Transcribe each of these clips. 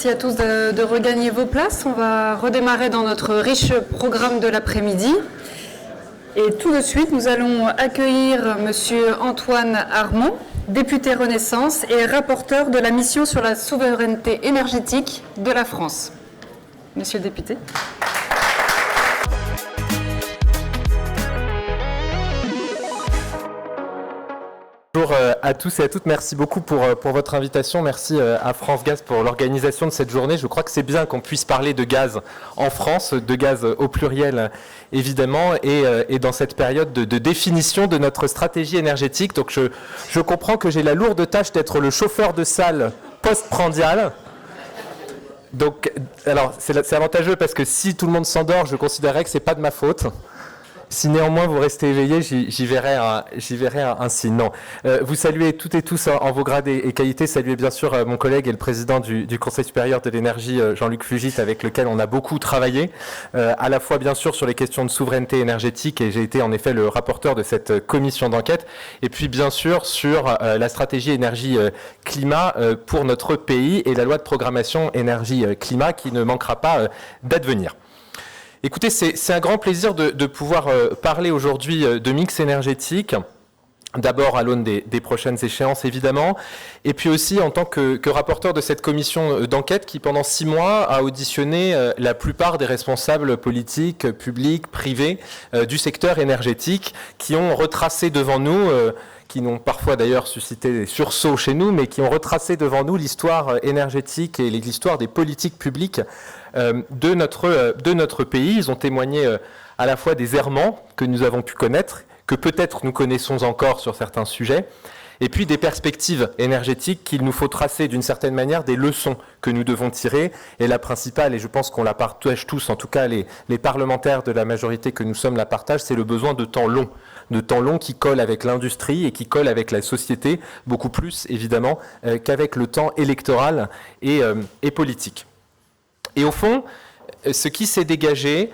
merci à tous de regagner vos places. On va redémarrer dans notre riche programme de l'après-midi. Et tout de suite, nous allons accueillir Monsieur Antoine Armand, député Renaissance et rapporteur de la mission sur la souveraineté énergétique de la France. Monsieur le député. Bonjour à tous et à toutes, merci beaucoup pour votre invitation, merci à France Gaz pour l'organisation de cette journée. Je crois que c'est bien qu'on puisse parler de gaz en France, de gaz au pluriel évidemment, et dans cette période de définition de notre stratégie énergétique. Donc je comprends que j'ai la lourde tâche d'être le chauffeur de salle post-prandial. Donc, alors c'est avantageux parce que si tout le monde s'endort, je considérerais que c'est pas de ma faute. Si néanmoins vous restez éveillés, j'y verrai un signe. Non. Vous saluez toutes et tous en vos grades et qualités. Saluez bien sûr mon collègue et le président du Conseil supérieur de l'énergie, Jean-Luc Fugit, avec lequel on a beaucoup travaillé, à la fois bien sûr sur les questions de souveraineté énergétique, et j'ai été en effet le rapporteur de cette commission d'enquête, et puis bien sûr sur la stratégie énergie-climat pour notre pays et la loi de programmation énergie-climat qui ne manquera pas d'advenir. Écoutez, c'est un grand plaisir de pouvoir parler aujourd'hui de mix énergétique, d'abord à l'aune des prochaines échéances évidemment, et puis aussi en tant que rapporteur de cette commission d'enquête qui pendant 6 mois a auditionné la plupart des responsables politiques, publics, privés du secteur énergétique qui ont retracé devant nous qui n'ont parfois d'ailleurs suscité des sursauts chez nous, mais qui ont retracé devant nous l'histoire énergétique et l'histoire des politiques publiques de notre pays. Ils ont témoigné à la fois des errements que nous avons pu connaître, que peut-être nous connaissons encore sur certains sujets, et puis des perspectives énergétiques qu'il nous faut tracer d'une certaine manière, des leçons que nous devons tirer. Et la principale, et je pense qu'on la partage tous, en tout cas les parlementaires de la majorité que nous sommes la partagent, c'est le besoin de temps long qui colle avec l'industrie et qui colle avec la société, beaucoup plus évidemment qu'avec le temps électoral et politique. Et au fond, ce qui s'est dégagé,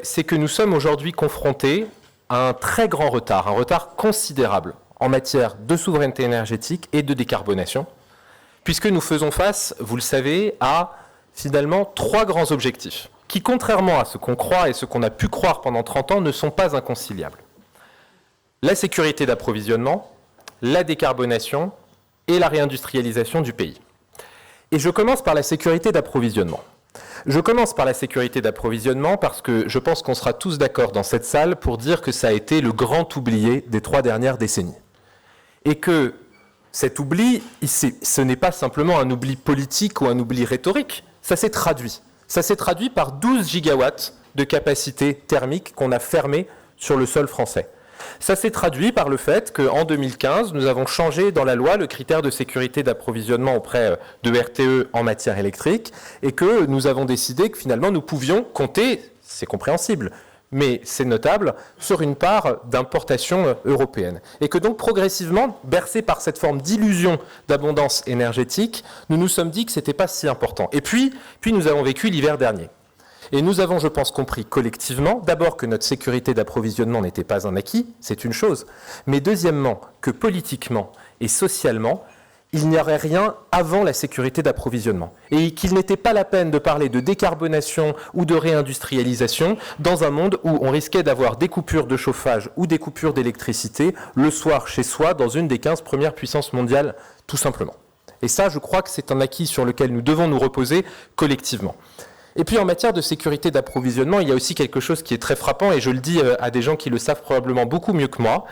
c'est que nous sommes aujourd'hui confrontés à un très grand retard, un retard considérable en matière de souveraineté énergétique et de décarbonation, puisque nous faisons face, vous le savez, à finalement 3 grands objectifs, qui contrairement à ce qu'on croit et ce qu'on a pu croire pendant 30 ans, ne sont pas inconciliables. La sécurité d'approvisionnement, la décarbonation et la réindustrialisation du pays. Et je commence par la sécurité d'approvisionnement. Je commence par la sécurité d'approvisionnement parce que je pense qu'on sera tous d'accord dans cette salle pour dire que ça a été le grand oublié des 3 dernières décennies. Et que cet oubli, ce n'est pas simplement un oubli politique ou un oubli rhétorique, ça s'est traduit. Ça s'est traduit par 12 gigawatts de capacité thermique qu'on a fermées sur le sol français. Ça s'est traduit par le fait qu'en 2015, nous avons changé dans la loi le critère de sécurité d'approvisionnement auprès de RTE en matière électrique et que nous avons décidé que finalement nous pouvions compter, c'est compréhensible, mais c'est notable, sur une part d'importation européenne. Et que donc progressivement, bercés par cette forme d'illusion d'abondance énergétique, nous nous sommes dit que ce n'était pas si important. Et puis nous avons vécu l'hiver dernier. Et nous avons, je pense, compris collectivement, d'abord que notre sécurité d'approvisionnement n'était pas un acquis, c'est une chose, mais deuxièmement, que politiquement et socialement, il n'y aurait rien avant la sécurité d'approvisionnement. Et qu'il n'était pas la peine de parler de décarbonation ou de réindustrialisation dans un monde où on risquait d'avoir des coupures de chauffage ou des coupures d'électricité le soir chez soi dans une des 15 premières puissances mondiales, tout simplement. Et ça, je crois que c'est un acquis sur lequel nous devons nous reposer collectivement. Et puis en matière de sécurité d'approvisionnement, il y a aussi quelque chose qui est très frappant, et je le dis à des gens qui le savent probablement beaucoup mieux que moi.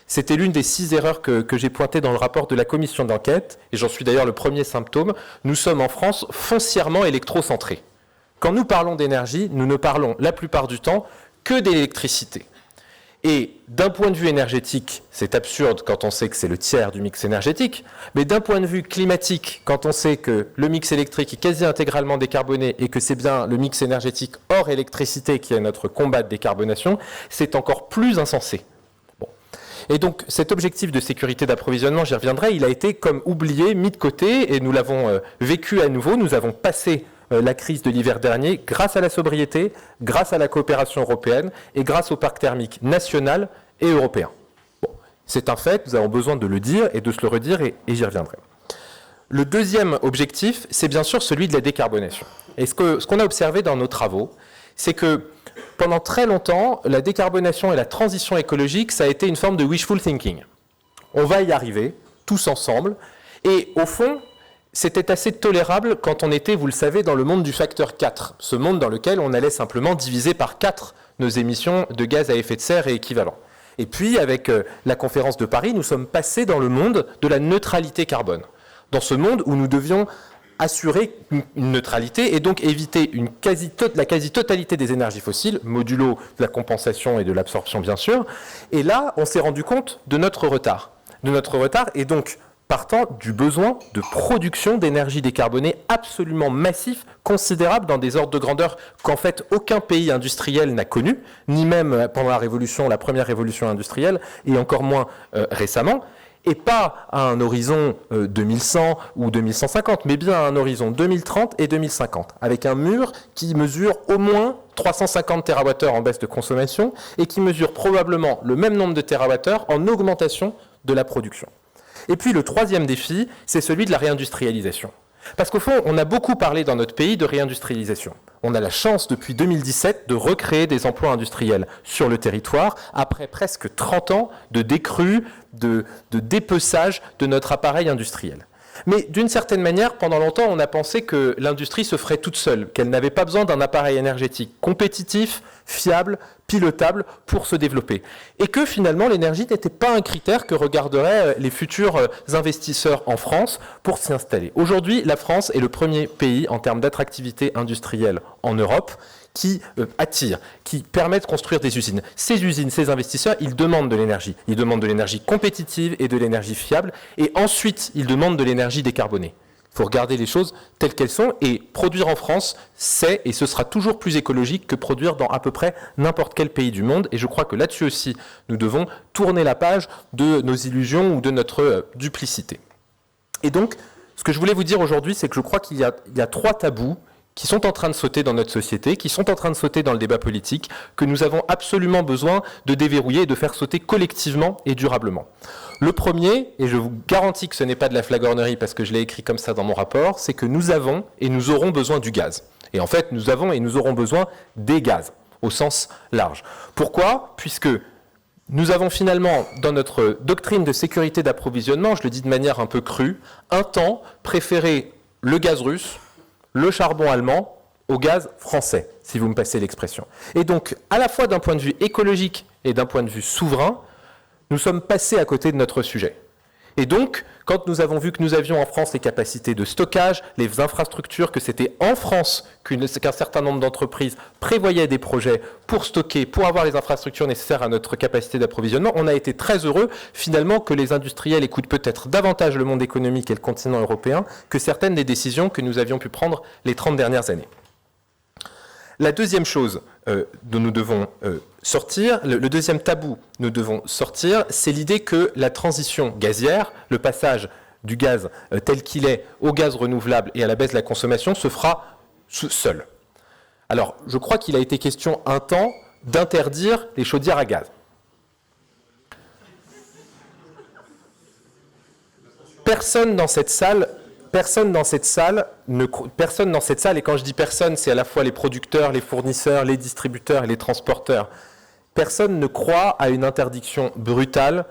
C'était l'une des 6 erreurs que j'ai pointées dans le rapport de la commission d'enquête, et j'en suis d'ailleurs le premier symptôme. Nous sommes en France foncièrement électrocentrés. Quand nous parlons d'énergie, nous ne parlons la plupart du temps que d'électricité. Et d'un point de vue énergétique, c'est absurde quand on sait que c'est le tiers du mix énergétique, mais d'un point de vue climatique, quand on sait que le mix électrique est quasi intégralement décarboné et que c'est bien le mix énergétique hors électricité qui est notre combat de décarbonation, c'est encore plus insensé. Bon. Et donc cet objectif de sécurité d'approvisionnement, j'y reviendrai, il a été comme oublié, mis de côté, et nous l'avons vécu à nouveau, nous avons passé la crise de l'hiver dernier grâce à la sobriété, grâce à la coopération européenne et grâce au parc thermique national et européen. Bon, c'est un fait, nous avons besoin de le dire et de se le redire et j'y reviendrai. Le deuxième objectif, c'est bien sûr celui de la décarbonation. Et ce qu'on a observé dans nos travaux, c'est que pendant très longtemps, la décarbonation et la transition écologique, ça a été une forme de wishful thinking. On va y arriver, tous ensemble, et au fond, c'était assez tolérable quand on était, vous le savez, dans le monde du facteur 4, ce monde dans lequel on allait simplement diviser par 4 nos émissions de gaz à effet de serre et équivalents. Et puis, avec la conférence de Paris, nous sommes passés dans le monde de la neutralité carbone. Dans ce monde où nous devions assurer une neutralité et donc éviter la quasi-totalité des énergies fossiles, modulo de la compensation et de l'absorption bien sûr. Et là, on s'est rendu compte de notre retard. Et donc partant du besoin de production d'énergie décarbonée absolument massif, considérable dans des ordres de grandeur qu'en fait aucun pays industriel n'a connu, ni même pendant la première révolution industrielle, et encore moins récemment. Et pas à un horizon 2100 ou 2150, mais bien à un horizon 2030 et 2050, avec un mur qui mesure au moins 350 TWh en baisse de consommation et qui mesure probablement le même nombre de TWh en augmentation de la production. Et puis le troisième défi, c'est celui de la réindustrialisation. Parce qu'au fond, on a beaucoup parlé dans notre pays de réindustrialisation. On a la chance depuis 2017 de recréer des emplois industriels sur le territoire après presque 30 ans de décrue, de dépeçage de notre appareil industriel. Mais d'une certaine manière, pendant longtemps, on a pensé que l'industrie se ferait toute seule, qu'elle n'avait pas besoin d'un appareil énergétique compétitif, fiable, pilotable pour se développer. Et que finalement, l'énergie n'était pas un critère que regarderaient les futurs investisseurs en France pour s'y installer. Aujourd'hui, la France est le premier pays en termes d'attractivité industrielle en Europe qui attire, qui permet de construire des usines. Ces usines, ces investisseurs, ils demandent de l'énergie. Ils demandent de l'énergie compétitive et de l'énergie fiable. Et ensuite, ils demandent de l'énergie décarbonée. Il faut regarder les choses telles qu'elles sont. Et produire en France, c'est et ce sera toujours plus écologique que produire dans à peu près n'importe quel pays du monde. Et je crois que là-dessus aussi, nous devons tourner la page de nos illusions ou de notre duplicité. Et donc, ce que je voulais vous dire aujourd'hui, c'est que je crois qu'il y a 3 tabous qui sont en train de sauter dans notre société, qui sont en train de sauter dans le débat politique, que nous avons absolument besoin de déverrouiller et de faire sauter collectivement et durablement. Le premier, et je vous garantis que ce n'est pas de la flagornerie parce que je l'ai écrit comme ça dans mon rapport, c'est que nous avons et nous aurons besoin du gaz. Et en fait, nous avons et nous aurons besoin des gaz, au sens large. Pourquoi ? Puisque nous avons finalement, dans notre doctrine de sécurité d'approvisionnement, je le dis de manière un peu crue, un temps préféré le gaz russe, le charbon allemand au gaz français, si vous me passez l'expression. Et donc, à la fois d'un point de vue écologique et d'un point de vue souverain, nous sommes passés à côté de notre sujet. Et donc, quand nous avons vu que nous avions en France les capacités de stockage, les infrastructures, que c'était en France qu'un certain nombre d'entreprises prévoyaient des projets pour stocker, pour avoir les infrastructures nécessaires à notre capacité d'approvisionnement, on a été très heureux finalement que les industriels écoutent peut-être davantage le monde économique et le continent européen que certaines des décisions que nous avions pu prendre les 30 dernières années. La deuxième chose dont nous devons sortir, le deuxième tabou nous devons sortir, c'est l'idée que la transition gazière, le passage du gaz tel qu'il est au gaz renouvelable et à la baisse de la consommation se fera seul. Alors, je crois qu'il a été question un temps d'interdire les chaudières à gaz. Personne dans cette salle, et quand je dis personne, c'est à la fois les producteurs, les fournisseurs, les distributeurs et les transporteurs, personne ne croit à une interdiction brutale,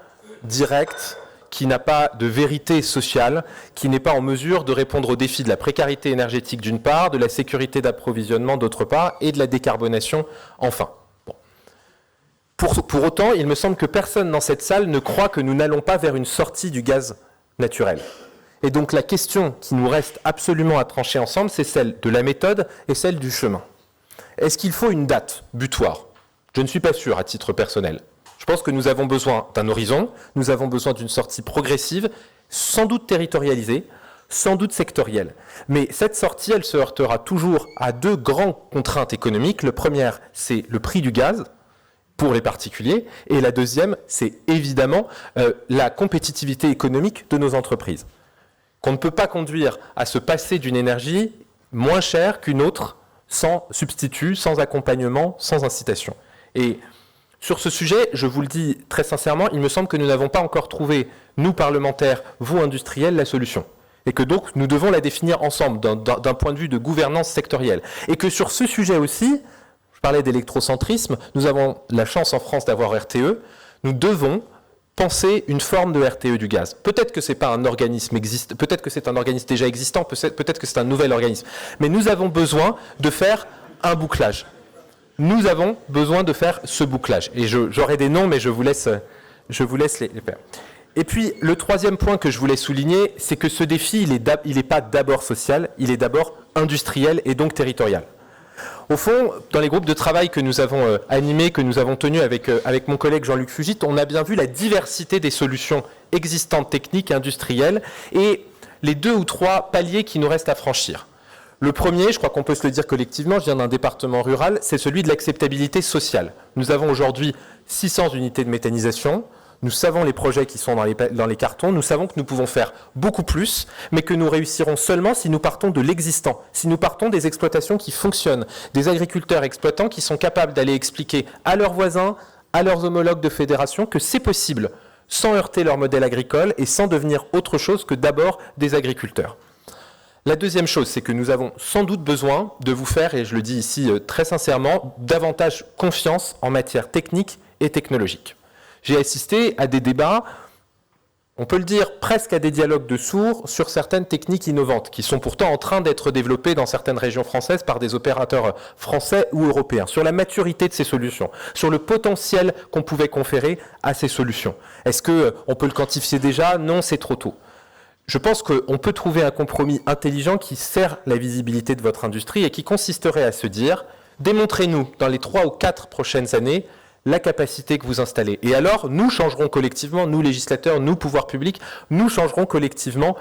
directe, qui n'a pas de vérité sociale, qui n'est pas en mesure de répondre aux défis de la précarité énergétique d'une part, de la sécurité d'approvisionnement d'autre part, et de la décarbonation enfin. Bon. Pour autant, il me semble que personne dans cette salle ne croit que nous n'allons pas vers une sortie du gaz naturel. Et donc la question qui nous reste absolument à trancher ensemble, c'est celle de la méthode et celle du chemin. Est-ce qu'il faut une date butoir ? Je ne suis pas sûr à titre personnel. Je pense que nous avons besoin d'un horizon, nous avons besoin d'une sortie progressive, sans doute territorialisée, sans doute sectorielle. Mais cette sortie, elle se heurtera toujours à 2 grandes contraintes économiques. La première, c'est le prix du gaz pour les particuliers, et la deuxième, c'est évidemment la compétitivité économique de nos entreprises. Qu'on ne peut pas conduire à se passer d'une énergie moins chère qu'une autre, sans substitut, sans accompagnement, sans incitation. Et sur ce sujet, je vous le dis très sincèrement, il me semble que nous n'avons pas encore trouvé, nous parlementaires, vous industriels, la solution. Et que donc, nous devons la définir ensemble, d'un point de vue de gouvernance sectorielle. Et que sur ce sujet aussi, je parlais d'électrocentrisme, nous avons la chance en France d'avoir RTE, nous devons penser une forme de RTE du gaz. Peut-être que c'est pas un organisme peut-être que c'est un organisme déjà existant, peut-être que c'est un nouvel organisme. Mais nous avons besoin de faire un bouclage. Nous avons besoin de faire ce bouclage. Et j'aurai des noms, mais je vous laisse les faire. Et puis, le troisième point que je voulais souligner, c'est que ce défi, il n'est pas d'abord social, il est d'abord industriel et donc territorial. Au fond, dans les groupes de travail que nous avons animés, que nous avons tenus avec mon collègue Jean-Luc Fugit, on a bien vu la diversité des solutions existantes, techniques, industrielles, et les 2 ou 3 paliers qui nous restent à franchir. Le premier, je crois qu'on peut se le dire collectivement, je viens d'un département rural, c'est celui de l'acceptabilité sociale. Nous avons aujourd'hui 600 unités de méthanisation. Nous savons les projets qui sont dans les cartons, nous savons que nous pouvons faire beaucoup plus, mais que nous réussirons seulement si nous partons de l'existant, si nous partons des exploitations qui fonctionnent, des agriculteurs exploitants qui sont capables d'aller expliquer à leurs voisins, à leurs homologues de fédération que c'est possible, sans heurter leur modèle agricole et sans devenir autre chose que d'abord des agriculteurs. La deuxième chose, c'est que nous avons sans doute besoin de vous faire, et je le dis ici très sincèrement, davantage confiance en matière technique et technologique. J'ai assisté à des débats, on peut le dire, presque à des dialogues de sourds sur certaines techniques innovantes, qui sont pourtant en train d'être développées dans certaines régions françaises par des opérateurs français ou européens, sur la maturité de ces solutions, sur le potentiel qu'on pouvait conférer à ces solutions. Est-ce qu'on peut le quantifier déjà? Non, c'est trop tôt. Je pense qu'on peut trouver un compromis intelligent qui sert la visibilité de votre industrie et qui consisterait à se dire, démontrez-nous dans les 3 ou 4 prochaines années la capacité que vous installez. Et alors, nous changerons collectivement, nous législateurs, nous pouvoirs publics, nous changerons collectivement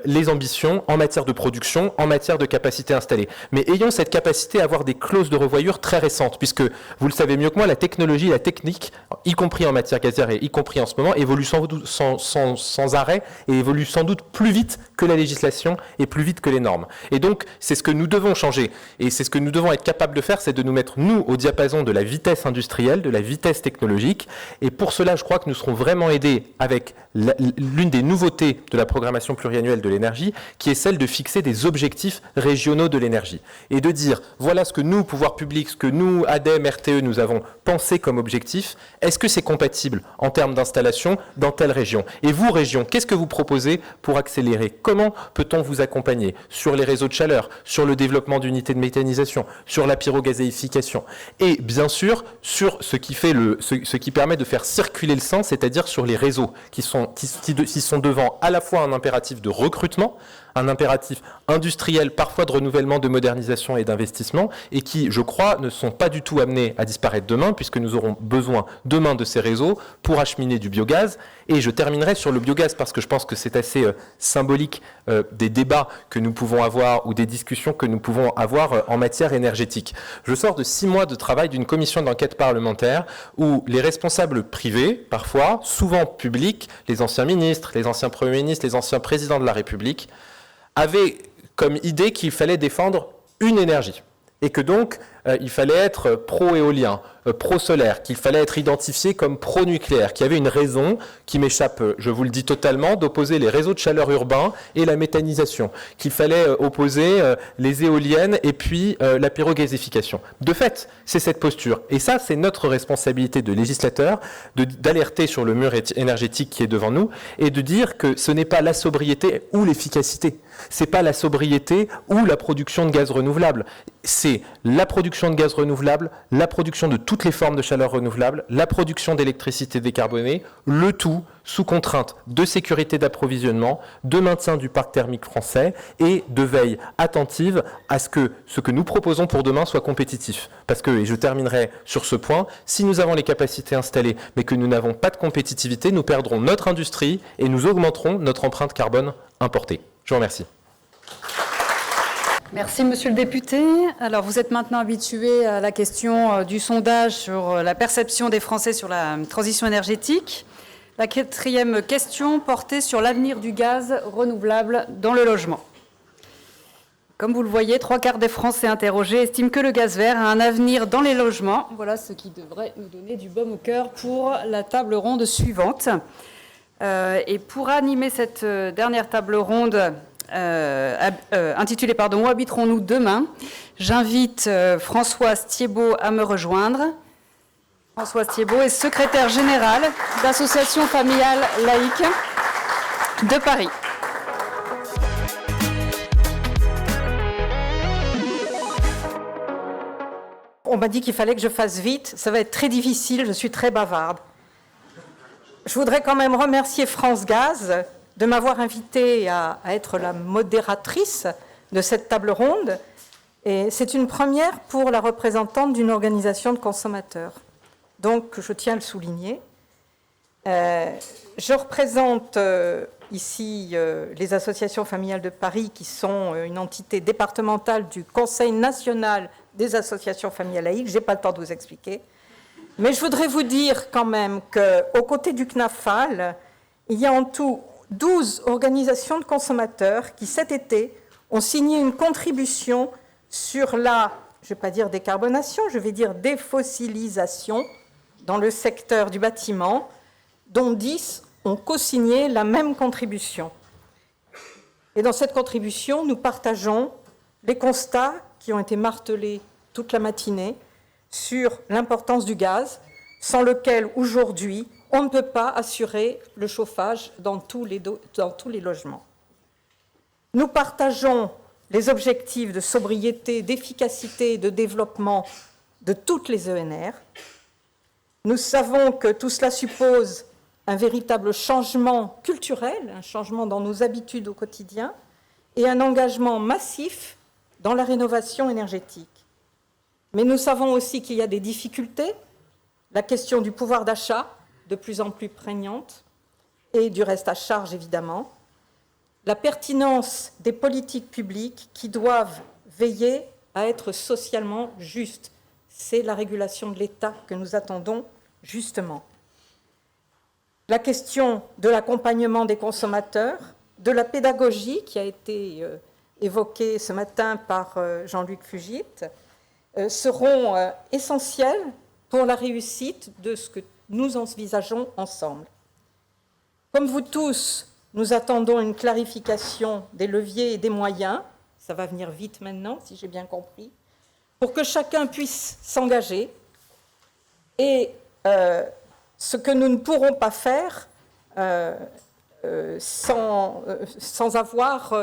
les ambitions en matière de production, en matière de capacité installée. Mais ayons cette capacité à avoir des clauses de revoyure très récentes, puisque, vous le savez mieux que moi, la technologie, la technique, y compris en matière gazière et y compris en ce moment, évolue sans arrêt et évolue sans doute plus vite que la législation et plus vite que les normes. Et donc, c'est ce que nous devons changer. Et c'est ce que nous devons être capables de faire, c'est de nous mettre, nous, au diapason de la vitesse industrielle, de la vitesse technologique. Et pour cela, je crois que nous serons vraiment aidés avec l'une des nouveautés de la programmation pluriannuelle de l'énergie, qui est celle de fixer des objectifs régionaux de l'énergie. Et de dire, voilà ce que nous, pouvoirs publics, ce que nous, ADEME, RTE, nous avons pensé comme objectif, est-ce que c'est compatible en termes d'installation dans telle région? Et vous, région, qu'est-ce que vous proposez pour accélérer? Comment peut-on vous accompagner sur les réseaux de chaleur, sur le développement d'unités de méthanisation, sur la pyrogazéification? Et bien sûr, sur ce qui permet de faire circuler le sang, c'est-à-dire sur les réseaux qui sont devant à la fois un impératif de recrutement, un impératif industriel, parfois de renouvellement, de modernisation et d'investissement, et qui, je crois, ne sont pas du tout amenés à disparaître demain, puisque nous aurons besoin demain de ces réseaux pour acheminer du biogaz. Et je terminerai sur le biogaz, parce que je pense que c'est assez symbolique des débats que nous pouvons avoir, ou des discussions que nous pouvons avoir en matière énergétique. Je sors de 6 mois de travail d'une commission d'enquête parlementaire, où les responsables privés, parfois, souvent publics, les anciens ministres, les anciens premiers ministres, les anciens présidents de la République, avait comme idée qu'il fallait défendre une énergie et que donc il fallait être pro-éolien, pro-solaire, qu'il fallait être identifié comme pro-nucléaire, qu'il y avait une raison qui m'échappe, je vous le dis totalement, d'opposer les réseaux de chaleur urbains et la méthanisation, qu'il fallait opposer les éoliennes et puis la pyrogazéification. De fait, c'est cette posture. Et ça, c'est notre responsabilité de législateur d'alerter sur le mur énergétique qui est devant nous et de dire que ce n'est pas la sobriété ou l'efficacité. C'est pas la sobriété ou la production de gaz renouvelable. C'est la production de gaz renouvelable, la production de toutes les formes de chaleur renouvelable, la production d'électricité décarbonée, le tout sous contrainte de sécurité d'approvisionnement, de maintien du parc thermique français et de veille attentive à ce que nous proposons pour demain soit compétitif. Parce que, et je terminerai sur ce point, si nous avons les capacités installées mais que nous n'avons pas de compétitivité, nous perdrons notre industrie et nous augmenterons notre empreinte carbone importée. Je vous remercie. Merci, monsieur le député. Alors, vous êtes maintenant habitué à la question du sondage sur la perception des Français sur la transition énergétique. La 4e question portait sur l'avenir du gaz renouvelable dans le logement. Comme vous le voyez, 3/4 des Français interrogés estiment que le gaz vert a un avenir dans les logements. Voilà ce qui devrait nous donner du baume au cœur pour la table ronde suivante. Et pour animer cette dernière table ronde intitulée « Où habiterons-nous demain ?», j'invite Françoise Thiebaud à me rejoindre. Françoise Thiebaud est secrétaire générale d'Association familiale laïque de Paris. On m'a dit qu'il fallait que je fasse vite. Ça va être très difficile, je suis très bavarde. Je voudrais quand même remercier France Gaz de m'avoir invitée à être la modératrice de cette table ronde. Et c'est une première pour la représentante d'une organisation de consommateurs. Donc, je tiens à le souligner. Je représente ici les associations familiales de Paris, qui sont une entité départementale du Conseil national des associations familiales laïques. Je n'ai pas le temps de vous expliquer. Mais je voudrais vous dire quand même qu'aux côtés du CNAFAL, il y a en tout 12 organisations de consommateurs qui, cet été, ont signé une contribution sur la, je ne vais pas dire décarbonation, je vais dire défossilisation dans le secteur du bâtiment, dont 10 ont co-signé la même contribution. Et dans cette contribution, nous partageons les constats qui ont été martelés toute la matinée sur l'importance du gaz, sans lequel, aujourd'hui, on ne peut pas assurer le chauffage dans tous les logements. Nous partageons les objectifs de sobriété, d'efficacité et de développement de toutes les ENR. Nous savons que tout cela suppose un véritable changement culturel, un changement dans nos habitudes au quotidien et un engagement massif dans la rénovation énergétique. Mais nous savons aussi qu'il y a des difficultés, la question du pouvoir d'achat de plus en plus prégnante et du reste à charge évidemment, la pertinence des politiques publiques qui doivent veiller à être socialement justes. C'est la régulation de l'État que nous attendons justement. La question de l'accompagnement des consommateurs, de la pédagogie qui a été évoquée ce matin par Jean-Luc Fugit, seront essentielles pour la réussite de ce que nous envisageons ensemble. Comme vous tous, nous attendons une clarification des leviers et des moyens, ça va venir vite maintenant, si j'ai bien compris, pour que chacun puisse s'engager. Et ce que nous ne pourrons pas faire sans avoir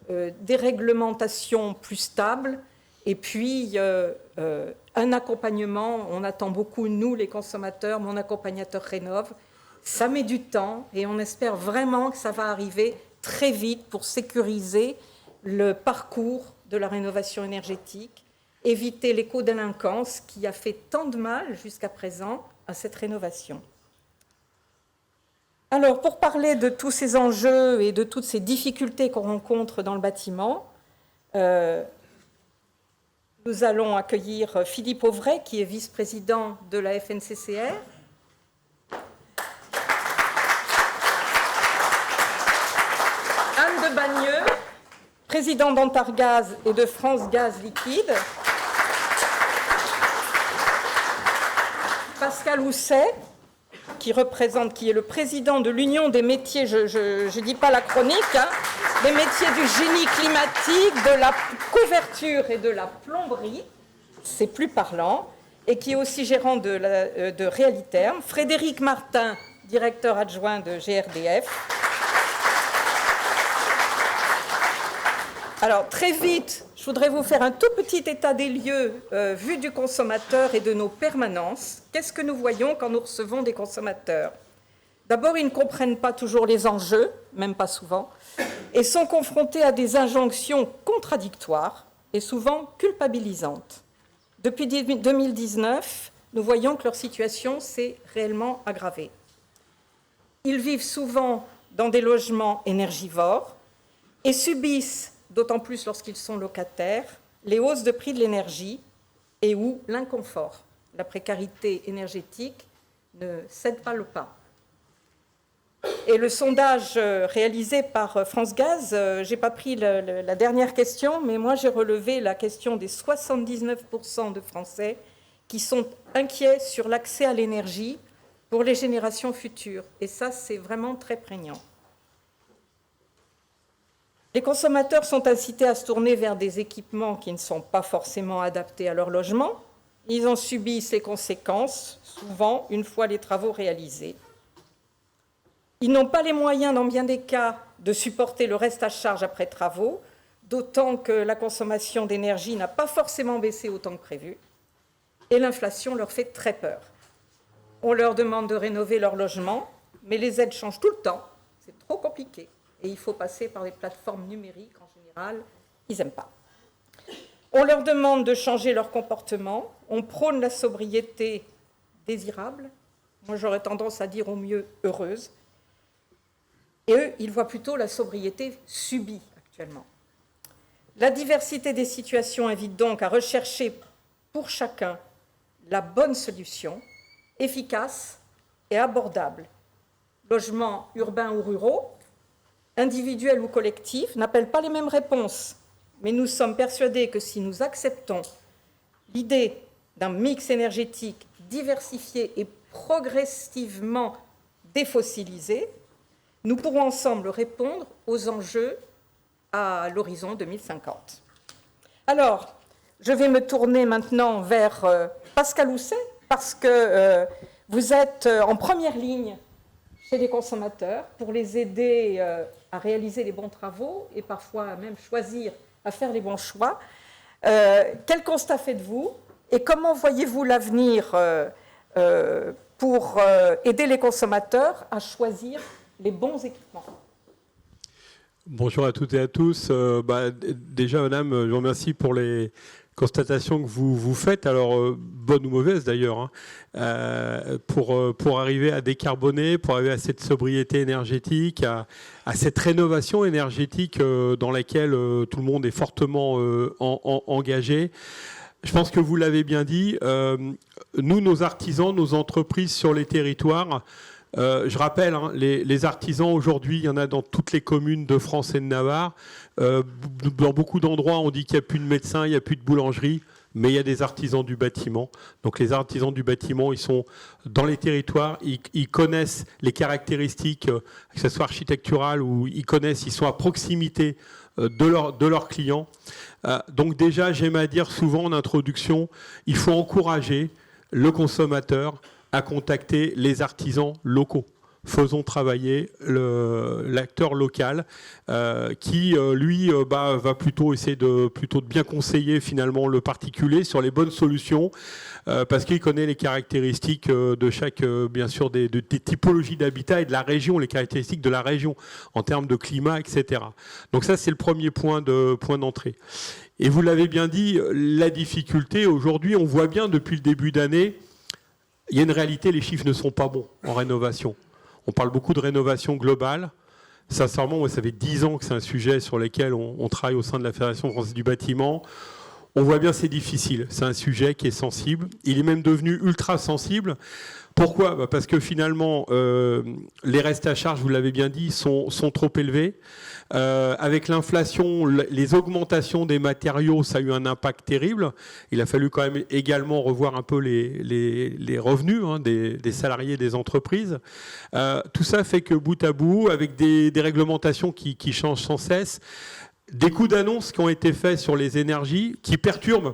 des réglementations plus stables et puis un accompagnement. On attend beaucoup, nous les consommateurs, mon accompagnateur Rénov'. Ça met du temps et on espère vraiment que ça va arriver très vite pour sécuriser le parcours de la rénovation énergétique, éviter l'éco-délinquance qui a fait tant de mal jusqu'à présent à cette rénovation. Alors, pour parler de tous ces enjeux et de toutes ces difficultés qu'on rencontre dans le bâtiment, nous allons accueillir Philippe Auvray, qui est vice-président de la FNCCR. Anne de Bagneux, président d'Antargaz et de France Gaz Liquide. Pascal Housset, qui est le président de l'Union des métiers, je ne dis pas la chronique, des métiers du génie climatique, de la couverture et de la plomberie, c'est plus parlant, et qui est aussi gérant de Réalitherm. Frédéric Martin, directeur adjoint de GRDF. Alors, très vite, je voudrais vous faire un tout petit état des lieux vu du consommateur et de nos permanences. Qu'est-ce que nous voyons quand nous recevons des consommateurs ? D'abord, ils ne comprennent pas toujours les enjeux, même pas souvent, et sont confrontés à des injonctions contradictoires et souvent culpabilisantes. Depuis 2019, nous voyons que leur situation s'est réellement aggravée. Ils vivent souvent dans des logements énergivores et subissent, d'autant plus lorsqu'ils sont locataires, les hausses de prix de l'énergie et ou l'inconfort. La précarité énergétique ne cède pas le pas. Et le sondage réalisé par France Gaz, je n'ai pas pris la dernière question, mais moi j'ai relevé la question des 79% de Français qui sont inquiets sur l'accès à l'énergie pour les générations futures. Et ça, c'est vraiment très prégnant. Les consommateurs sont incités à se tourner vers des équipements qui ne sont pas forcément adaptés à leur logement. Ils en subissent les conséquences, souvent une fois les travaux réalisés. Ils n'ont pas les moyens, dans bien des cas, de supporter le reste à charge après travaux, d'autant que la consommation d'énergie n'a pas forcément baissé autant que prévu. Et l'inflation leur fait très peur. On leur demande de rénover leur logement, mais les aides changent tout le temps. C'est trop compliqué. Et il faut passer par des plateformes numériques, en général, ils n'aiment pas. On leur demande de changer leur comportement. On prône la sobriété désirable. Moi, j'aurais tendance à dire au mieux heureuse. Et eux, ils voient plutôt la sobriété subie actuellement. La diversité des situations invite donc à rechercher pour chacun la bonne solution, efficace et abordable. Logements urbains ou ruraux, individuels ou collectifs, n'appellent pas les mêmes réponses. Mais nous sommes persuadés que si nous acceptons l'idée d'un mix énergétique diversifié et progressivement défossilisé, nous pourrons ensemble répondre aux enjeux à l'horizon 2050. Alors, je vais me tourner maintenant vers Pascal Housset, parce que vous êtes en première ligne chez les consommateurs pour les aider à réaliser les bons travaux et parfois même choisir à faire les bons choix. Quel constat faites-vous et comment voyez-vous l'avenir pour aider les consommateurs à choisir les bons équipements? Bonjour à toutes et à tous. Déjà, madame, je vous remercie pour les constatations que vous faites, alors bonnes ou mauvaises d'ailleurs, hein, pour arriver à décarboner, pour arriver à cette sobriété énergétique, à cette rénovation énergétique dans laquelle tout le monde est fortement engagé. Je pense que vous l'avez bien dit, nous, nos artisans, nos entreprises sur les territoires, je rappelle, hein, les artisans aujourd'hui, il y en a dans toutes les communes de France et de Navarre. Dans beaucoup d'endroits, on dit qu'il n'y a plus de médecins, il n'y a plus de boulangerie, mais il y a des artisans du bâtiment. Donc les artisans du bâtiment, ils sont dans les territoires, ils connaissent les caractéristiques, que ce soit architecturales ou ils sont à proximité de leurs clients. Donc déjà, j'aime à dire souvent en introduction, il faut encourager le consommateur à contacter les artisans locaux. Faisons travailler l'acteur local qui, lui, va plutôt essayer de bien conseiller finalement le particulier sur les bonnes solutions parce qu'il connaît les caractéristiques de chaque, bien sûr, des typologies d'habitat et de la région, les caractéristiques de la région en termes de climat, etc. Donc ça, c'est le premier point d'entrée. Et vous l'avez bien dit, la difficulté aujourd'hui, on voit bien depuis le début d'année, il y a une réalité, les chiffres ne sont pas bons en rénovation. On parle beaucoup de rénovation globale. Sincèrement, moi, ça fait 10 ans que c'est un sujet sur lequel on travaille au sein de la Fédération française du bâtiment. On voit bien que c'est difficile. C'est un sujet qui est sensible. Il est même devenu ultra sensible. Pourquoi ? Parce que finalement, les restes à charge, vous l'avez bien dit, sont trop élevés. Avec l'inflation, les augmentations des matériaux, ça a eu un impact terrible. Il a fallu quand même également revoir un peu les revenus des salariés des entreprises. Tout ça fait que bout à bout, avec des réglementations qui changent sans cesse, des coups d'annonce qui ont été faits sur les énergies qui perturbent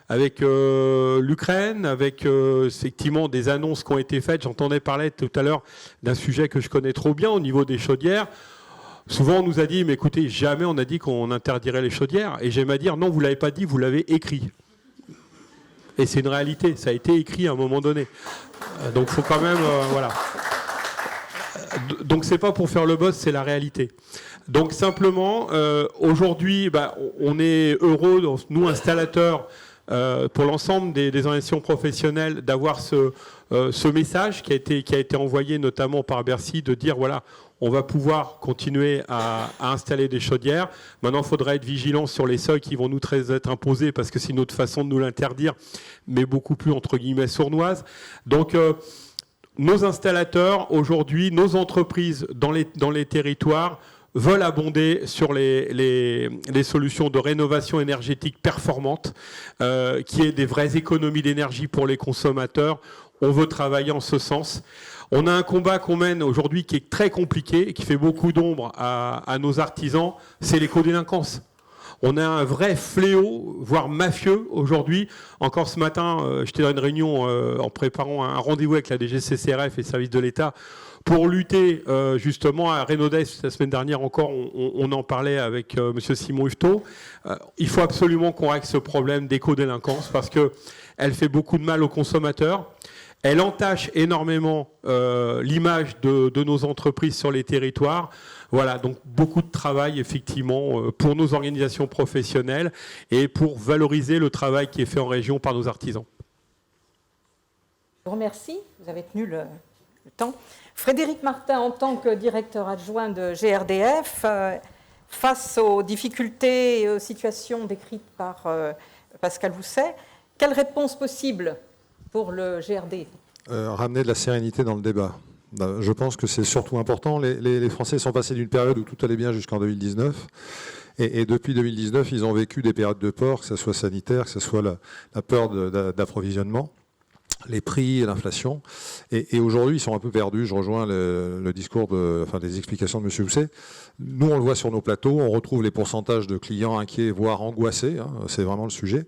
avec l'Ukraine, avec effectivement des annonces qui ont été faites. J'entendais parler tout à l'heure d'un sujet que je connais trop bien au niveau des chaudières. Souvent, on nous a dit, mais écoutez, jamais on a dit qu'on interdirait les chaudières. Et j'aime à dire, non, vous ne l'avez pas dit, vous l'avez écrit. Et c'est une réalité, ça a été écrit à un moment donné. Donc, il faut quand même... voilà. Donc, ce n'est pas pour faire le boss, c'est la réalité. Donc, simplement, aujourd'hui, on est heureux, nous, installateurs, pour l'ensemble des organisations professionnelles, d'avoir ce message qui a été envoyé notamment par Bercy, de dire, voilà, on va pouvoir continuer à installer des chaudières. Maintenant, il faudra être vigilant sur les seuils qui vont nous être imposés parce que c'est une autre façon de nous l'interdire, mais beaucoup plus, entre guillemets, sournoise. Donc, nos installateurs, aujourd'hui, nos entreprises dans les territoires veulent abonder sur les solutions de rénovation énergétique performantes, qui est des vraies économies d'énergie pour les consommateurs. on veut travailler en ce sens. On a un combat qu'on mène aujourd'hui qui est très compliqué et qui fait beaucoup d'ombre à nos artisans, c'est l'écodélinquance. On a un vrai fléau, voire mafieux aujourd'hui. Encore ce matin, j'étais dans une réunion en préparant un rendez-vous avec la DGCCRF et les services de l'État pour lutter justement à Renaudès. La semaine dernière encore, on en parlait avec M. Simon Hufetot. Il faut absolument qu'on règle ce problème d'écodélinquance parce qu'elle fait beaucoup de mal aux consommateurs. Elle entache énormément l'image de nos entreprises sur les territoires. Voilà, donc beaucoup de travail effectivement pour nos organisations professionnelles et pour valoriser le travail qui est fait en région par nos artisans. Je vous remercie, vous avez tenu le temps. Frédéric Martin, en tant que directeur adjoint de GRDF, face aux difficultés et aux situations décrites par Pascal Housset, quelle réponse possible pour le GRD? Ramener de la sérénité dans le débat. Je pense que c'est surtout important. Les Français sont passés d'une période où tout allait bien jusqu'en 2019. Et depuis 2019, ils ont vécu des périodes de peur, que ce soit sanitaire, que ce soit la peur d'approvisionnement, les prix et l'inflation. Et aujourd'hui, ils sont un peu perdus. Je rejoins le discours, les explications de M. Housset. Nous, on le voit sur nos plateaux. On retrouve les pourcentages de clients inquiets, voire angoissés. C'est vraiment le sujet.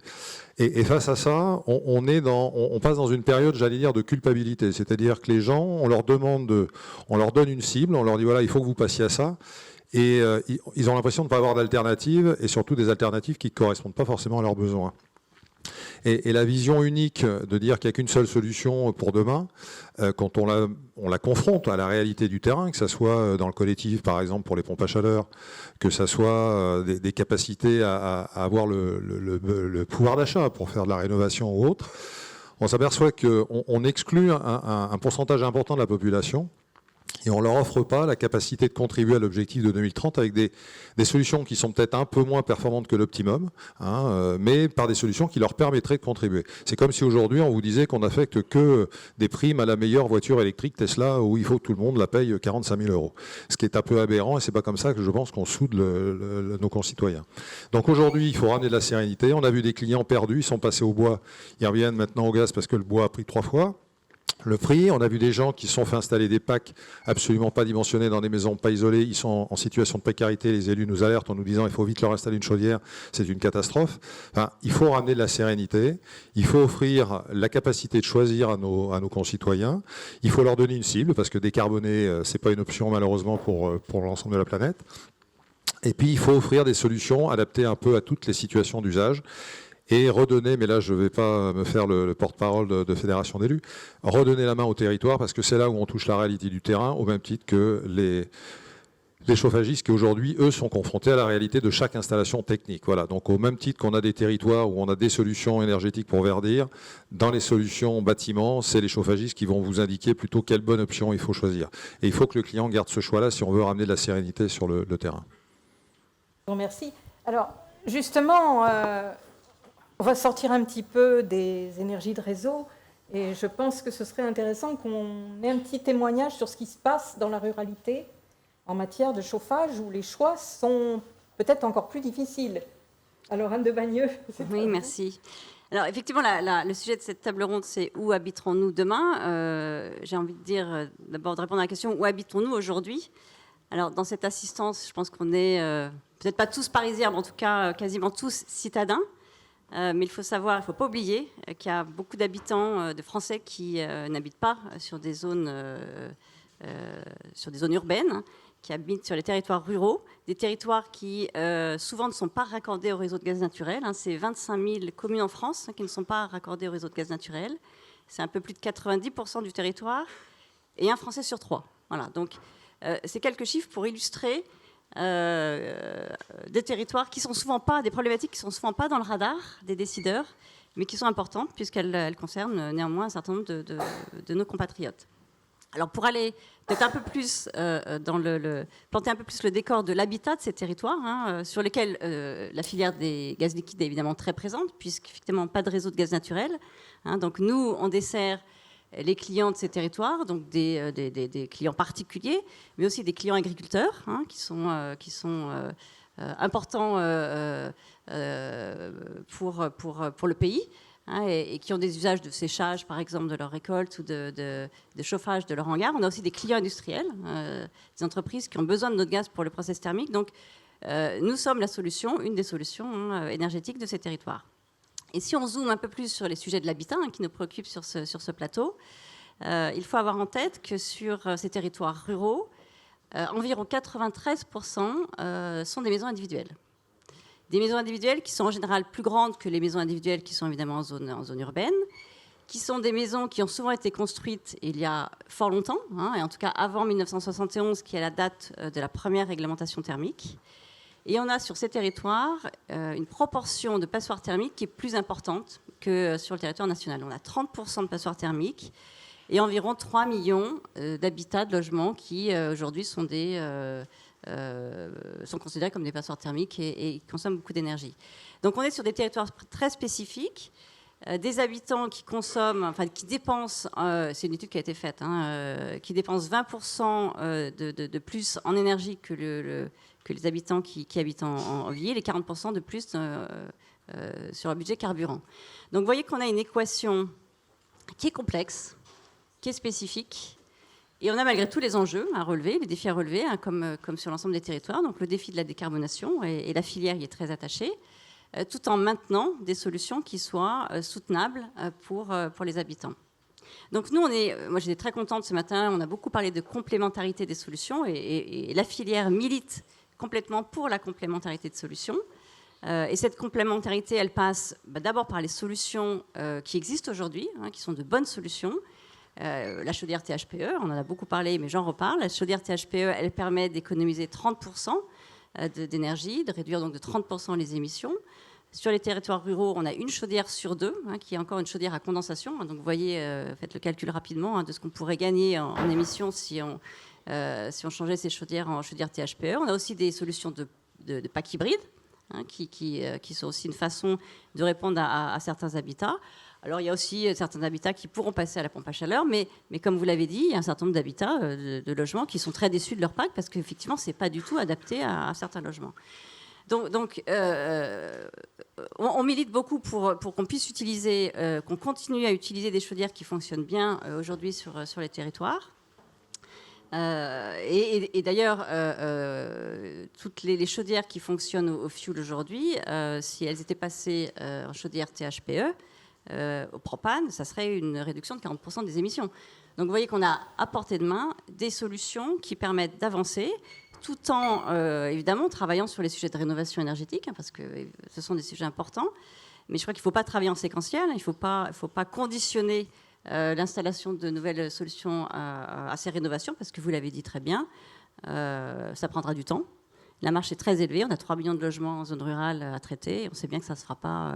Et face à ça, on passe dans une période, j'allais dire, de culpabilité. C'est-à-dire que les gens, on leur donne une cible, on leur dit voilà, il faut que vous passiez à ça. Et ils ont l'impression de ne pas avoir d'alternatives, et surtout des alternatives qui ne correspondent pas forcément à leurs besoins. Et la vision unique de dire qu'il n'y a qu'une seule solution pour demain, quand on la confronte à la réalité du terrain, que ce soit dans le collectif, par exemple, pour les pompes à chaleur, que ce soit des capacités à avoir le pouvoir d'achat pour faire de la rénovation ou autre, on s'aperçoit qu'on exclut un pourcentage important de la population. Et on ne leur offre pas la capacité de contribuer à l'objectif de 2030 avec des solutions qui sont peut-être un peu moins performantes que l'optimum, mais par des solutions qui leur permettraient de contribuer. C'est comme si aujourd'hui on vous disait qu'on n'affecte que des primes à la meilleure voiture électrique Tesla où il faut que tout le monde la paye 45 000 €. Ce qui est un peu aberrant et c'est pas comme ça que je pense qu'on soude nos concitoyens. Donc aujourd'hui il faut ramener de la sérénité. On a vu des clients perdus, ils sont passés au bois, ils reviennent maintenant au gaz parce que le bois a pris 3 fois le prix. On a vu des gens qui se sont fait installer des packs absolument pas dimensionnés dans des maisons pas isolées. Ils sont en situation de précarité. Les élus nous alertent en nous disant il faut vite leur installer une chaudière. C'est une catastrophe. Enfin, il faut ramener de la sérénité. Il faut offrir la capacité de choisir à nos concitoyens. Il faut leur donner une cible parce que décarboner, c'est pas une option malheureusement pour l'ensemble de la planète. Et puis il faut offrir des solutions adaptées un peu à toutes les situations d'usage. Et redonner, mais là je ne vais pas me faire le porte-parole de fédération d'élus, redonner la main au territoire parce que c'est là où on touche la réalité du terrain, au même titre que les chauffagistes qui aujourd'hui, eux, sont confrontés à la réalité de chaque installation technique. Voilà. Donc au même titre qu'on a des territoires où on a des solutions énergétiques pour verdir, dans les solutions bâtiments, c'est les chauffagistes qui vont vous indiquer plutôt quelle bonne option il faut choisir. Et il faut que le client garde ce choix-là si on veut ramener de la sérénité sur le terrain. Je vous remercie. Alors, justement... on va sortir un petit peu des énergies de réseau et je pense que ce serait intéressant qu'on ait un petit témoignage sur ce qui se passe dans la ruralité en matière de chauffage où les choix sont peut-être encore plus difficiles. Alors Anne de Bagneux. Oui, merci. Alors effectivement, le sujet de cette table ronde, c'est où habiterons-nous demain ? J'ai envie de dire, d'abord de répondre à la question, où habitons-nous aujourd'hui ? Alors dans cette assistance, je pense qu'on est peut-être pas tous parisiens, mais en tout cas quasiment tous citadins. Mais il faut savoir, il ne faut pas oublier qu'il y a beaucoup d'habitants, de Français qui n'habitent pas sur des zones urbaines, qui habitent sur les territoires ruraux, des territoires qui souvent ne sont pas raccordés au réseau de gaz naturel. C'est 25 000 communes en France qui ne sont pas raccordées au réseau de gaz naturel. C'est un peu plus de 90% du territoire et un Français sur 3. Voilà, donc c'est quelques chiffres pour illustrer des territoires qui sont souvent pas, des problématiques qui sont souvent pas dans le radar des décideurs, mais qui sont importantes puisqu'elles concernent néanmoins un certain nombre de nos compatriotes. Alors pour aller peut-être un peu plus planter un peu plus le décor de l'habitat de ces territoires, sur lesquels la filière des gaz liquides est évidemment très présente, puisqu'effectivement pas de réseau de gaz naturel. Donc nous, on dessert les clients de ces territoires, donc des clients particuliers, mais aussi des clients agriculteurs qui sont importants pour le pays. et qui ont des usages de séchage, par exemple, de leur récolte ou de chauffage de leur hangar. On a aussi des clients industriels, des entreprises qui ont besoin de notre gaz pour le process thermique. Donc, nous sommes la solution, une des solutions énergétiques de ces territoires. Et si on zoome un peu plus sur les sujets de l'habitat qui nous préoccupent sur ce plateau, il faut avoir en tête que sur ces territoires ruraux, environ 93% sont des maisons individuelles. Des maisons individuelles qui sont en général plus grandes que les maisons individuelles qui sont évidemment en zone urbaine, qui sont des maisons qui ont souvent été construites il y a fort longtemps, et en tout cas avant 1971, qui est la date de la première réglementation thermique. Et on a sur ces territoires une proportion de passoires thermiques qui est plus importante que sur le territoire national. On a 30% de passoires thermiques et environ 3 millions d'habitats, de logements qui aujourd'hui sont considérés comme des passoires thermiques et consomment beaucoup d'énergie. Donc on est sur des territoires très spécifiques, des habitants qui consomment, qui dépensent, c'est une étude qui a été faite, qui dépensent 20% de plus en énergie que les habitants qui habitent en ville et 40% de plus sur le budget carburant. Donc vous voyez qu'on a une équation qui est complexe, qui est spécifique, et on a malgré tout les enjeux à relever, les défis à relever, comme sur l'ensemble des territoires. Donc le défi de la décarbonation, et la filière y est très attachée, tout en maintenant des solutions qui soient soutenables pour les habitants. Donc nous, moi j'étais très contente ce matin, on a beaucoup parlé de complémentarité des solutions, et la filière milite complètement pour la complémentarité de solutions. Et cette complémentarité, elle passe d'abord par les solutions qui existent aujourd'hui, qui sont de bonnes solutions. La chaudière THPE, on en a beaucoup parlé, mais j'en reparle. La chaudière THPE, elle permet d'économiser 30% d'énergie, de réduire donc de 30% les émissions. Sur les territoires ruraux, on a une chaudière sur deux, qui est encore une chaudière à condensation. Donc vous voyez, faites le calcul rapidement de ce qu'on pourrait gagner en émissions si on changeait ces chaudières en chaudière THPE. On a aussi des solutions de packs hybrides, qui sont aussi une façon de répondre à certains habitats. Alors, il y a aussi certains habitats qui pourront passer à la pompe à chaleur, mais comme vous l'avez dit, il y a un certain nombre d'habitats, de logements, qui sont très déçus de leur pack parce qu'effectivement, ce n'est pas du tout adapté à certains logements. Donc on milite beaucoup pour qu'on puisse utiliser, qu'on continue à utiliser des chaudières qui fonctionnent bien aujourd'hui sur les territoires. Et d'ailleurs, toutes les chaudières qui fonctionnent au fioul aujourd'hui, si elles étaient passées en chaudière THPE, au propane, ça serait une réduction de 40% des émissions. Donc vous voyez qu'on a à portée de main des solutions qui permettent d'avancer, tout en évidemment travaillant sur les sujets de rénovation énergétique, parce que ce sont des sujets importants. Mais je crois qu'il ne faut pas travailler en séquentiel, il ne faut pas conditionner l'installation de nouvelles solutions à ces rénovations, parce que vous l'avez dit très bien, ça prendra du temps. La marche est très élevée, on a 3 millions de logements en zone rurale à traiter, et on sait bien que ça ne se fera pas,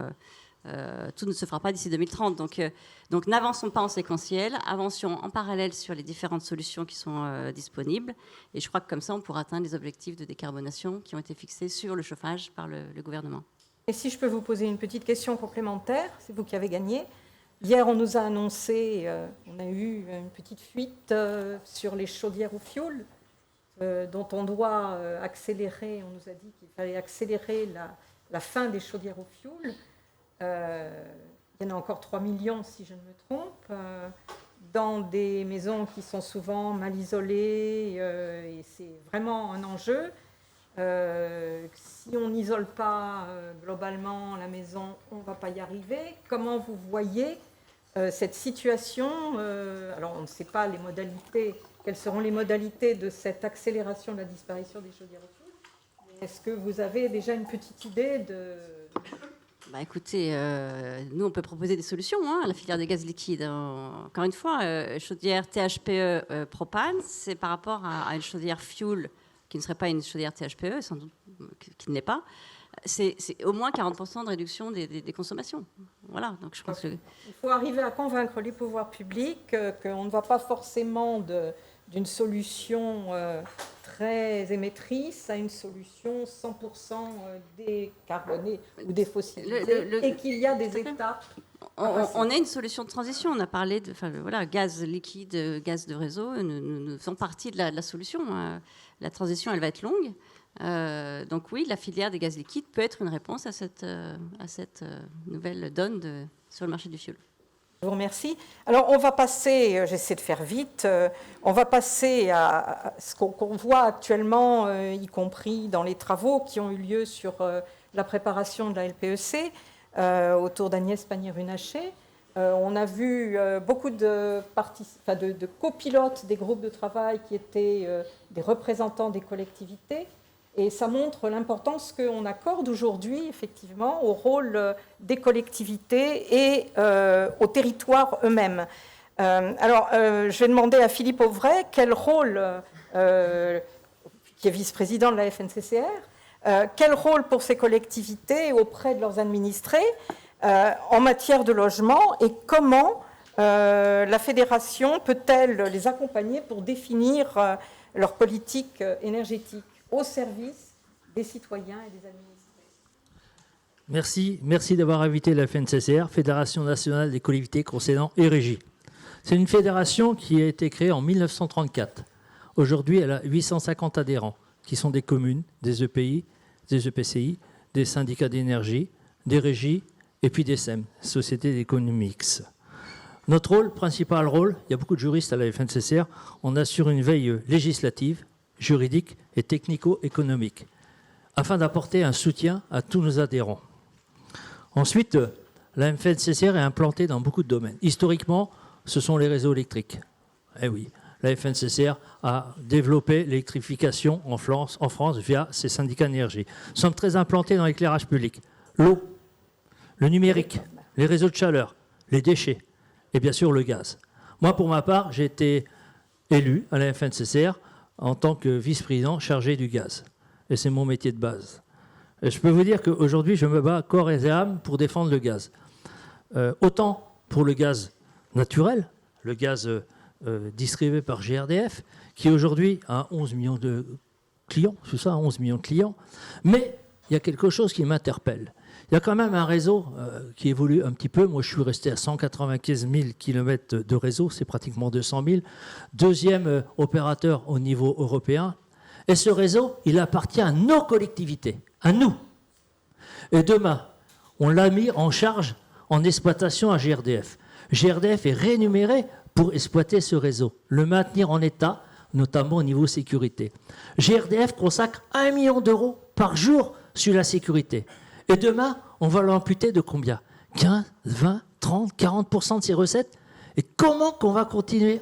tout ne se fera pas d'ici 2030. Donc n'avançons pas en séquentiel, avancions en parallèle sur les différentes solutions qui sont disponibles, et je crois que comme ça on pourra atteindre les objectifs de décarbonation qui ont été fixés sur le chauffage par le gouvernement. Et si je peux vous poser une petite question complémentaire, c'est vous qui avez gagné. Hier, on nous a annoncé, on a eu une petite fuite sur les chaudières au fioul, dont on doit accélérer. On nous a dit qu'il fallait accélérer la fin des chaudières au fioul. Il y en a encore 3 millions, si je ne me trompe, dans des maisons qui sont souvent mal isolées, et c'est vraiment un enjeu. Si on n'isole pas globalement la maison, on ne va pas y arriver. Comment vous voyez cette situation? Alors, on ne sait pas les modalités, quelles seront les modalités de cette accélération de la disparition des chaudières au fioul. Est-ce que vous avez déjà une petite idée de... Écoutez, nous, on peut proposer des solutions à la filière des gaz liquides. Encore une fois, chaudière THPE propane, c'est par rapport à une chaudière fuel qui ne serait pas une chaudière THPE, sans doute qui ne l'est pas. C'est au moins 40% de réduction des consommations. Voilà, donc je pense que... Il faut arriver à convaincre les pouvoirs publics qu'on ne va pas forcément d'une solution très émettrice à une solution 100% décarbonée ou défossilisée, et qu'il y a des étapes. On a une solution de transition. On a parlé de gaz liquide, gaz de réseau, nous faisons partie de la solution. La transition, elle va être longue. Donc oui, la filière des gaz liquides peut être une réponse à cette nouvelle donne sur le marché du fioul. Je vous remercie. Alors, on va passer, j'essaie de faire vite, on va passer à ce qu'on voit actuellement, y compris dans les travaux qui ont eu lieu sur la préparation de la LPEC, autour d'Agnès Pannier-Runacher. On a vu beaucoup de copilotes des groupes de travail qui étaient des représentants des collectivités. Et ça montre l'importance qu'on accorde aujourd'hui, effectivement, au rôle des collectivités et aux territoires eux-mêmes. Je vais demander à Philippe Auvray quel rôle, qui est vice-président de la FNCCR, quel rôle pour ces collectivités auprès de leurs administrés en matière de logement et comment la fédération peut-elle les accompagner pour définir leur politique énergétique au service des citoyens et des administrés. Merci d'avoir invité la FNCCR, Fédération nationale des collectivités concédantes et régies. C'est une fédération qui a été créée en 1934. Aujourd'hui, elle a 850 adhérents, qui sont des communes, des EPI, des EPCI, des syndicats d'énergie, des régies et puis des SEM, Sociétés d'économie mixte. Notre principal rôle, il y a beaucoup de juristes à la FNCCR, on assure une veille législative, juridique et technico-économique, afin d'apporter un soutien à tous nos adhérents. Ensuite, la FNCCR est implantée dans beaucoup de domaines. Historiquement, ce sont les réseaux électriques. Eh oui, la FNCCR a développé l'électrification en France via ses syndicats d'énergie. Nous sommes très implantés dans l'éclairage public, l'eau, le numérique, les réseaux de chaleur, les déchets et bien sûr le gaz. Moi, pour ma part, j'ai été élu à la FNCCR en tant que vice-président chargé du gaz. Et c'est mon métier de base. Et je peux vous dire qu'aujourd'hui, je me bats corps et âme pour défendre le gaz. Autant pour le gaz naturel, le gaz distribué par GRDF, qui aujourd'hui a 11 millions de clients, c'est ça, 11 millions de clients. Mais il y a quelque chose qui m'interpelle. Il y a quand même un réseau qui évolue un petit peu. Moi, je suis resté à 195 000 km de réseau, c'est pratiquement 200 000. Deuxième opérateur au niveau européen. Et ce réseau, il appartient à nos collectivités, à nous. Et demain, on l'a mis en charge, en exploitation à GRDF. GRDF est rémunéré pour exploiter ce réseau, le maintenir en état, notamment au niveau sécurité. GRDF consacre 1 million d'euros par jour sur la sécurité. Et demain, on va l'amputer de combien ? 15, 20, 30, 40% de ses recettes ? Et comment qu'on va continuer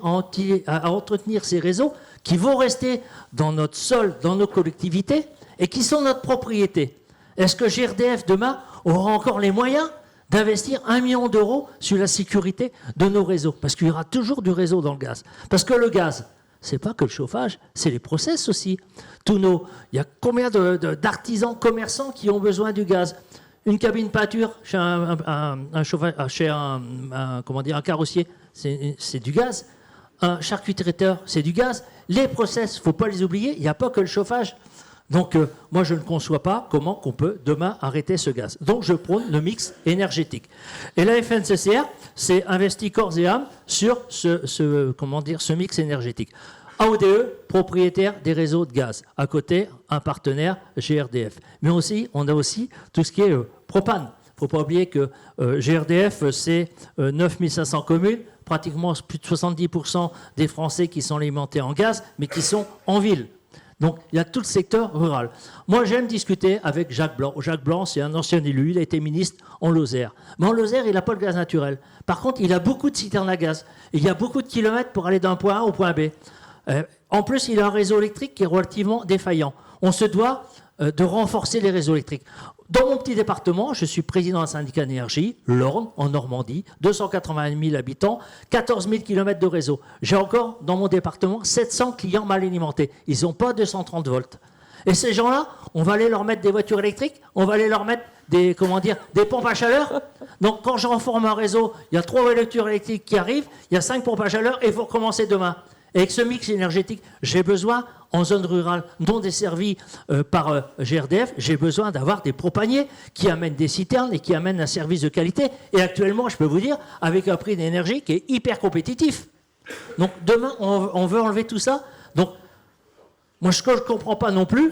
à entretenir ces réseaux qui vont rester dans notre sol, dans nos collectivités, et qui sont notre propriété ? Est-ce que GRDF, demain, aura encore les moyens d'investir 1 million d'euros sur la sécurité de nos réseaux ? Parce qu'il y aura toujours du réseau dans le gaz. Parce que le gaz, c'est pas que le chauffage, c'est les process aussi. Il y a combien d'artisans, commerçants qui ont besoin du gaz ? Une cabine peinture chez un carrossier, c'est du gaz. Un charcuterie-traiteur, c'est du gaz. Les process, il ne faut pas les oublier, il n'y a pas que le chauffage. Donc, moi, je ne conçois pas comment on peut demain arrêter ce gaz. Donc, je prône le mix énergétique. Et la FNCCR s'est investie corps et âme sur ce mix énergétique. AODE, propriétaire des réseaux de gaz. À côté, un partenaire, GRDF. Mais aussi, on a aussi tout ce qui est propane. Il ne faut pas oublier que GRDF, c'est 9500 communes, pratiquement plus de 70% des Français qui sont alimentés en gaz, mais qui sont en ville. Donc, il y a tout le secteur rural. Moi, j'aime discuter avec Jacques Blanc. Jacques Blanc, c'est un ancien élu. Il a été ministre en Lozère. Mais en Lozère, il n'a pas le gaz naturel. Par contre, il a beaucoup de citernes à gaz. Il y a beaucoup de kilomètres pour aller d'un point A au point B. En plus, il a un réseau électrique qui est relativement défaillant. On se doit de renforcer les réseaux électriques. Dans mon petit département, je suis président d'un syndicat d'énergie, l'Orne, en Normandie, 280 000 habitants, 14 000 km de réseau. J'ai encore, dans mon département, 700 clients mal alimentés. Ils n'ont pas 230 volts. Et ces gens-là, on va aller leur mettre des voitures électriques, on va aller leur mettre des pompes à chaleur. Donc, quand je reforme un réseau, il y a 3 voitures électriques qui arrivent, il y a 5 pompes à chaleur et il faut recommencer demain. Et avec ce mix énergétique, j'ai besoin, en zone rurale non desservie par GRDF, j'ai besoin d'avoir des propaniers qui amènent des citernes et qui amènent un service de qualité. Et actuellement, je peux vous dire, avec un prix d'énergie qui est hyper compétitif. Donc demain, on veut enlever tout ça. Donc, moi, ce que je ne comprends pas non plus,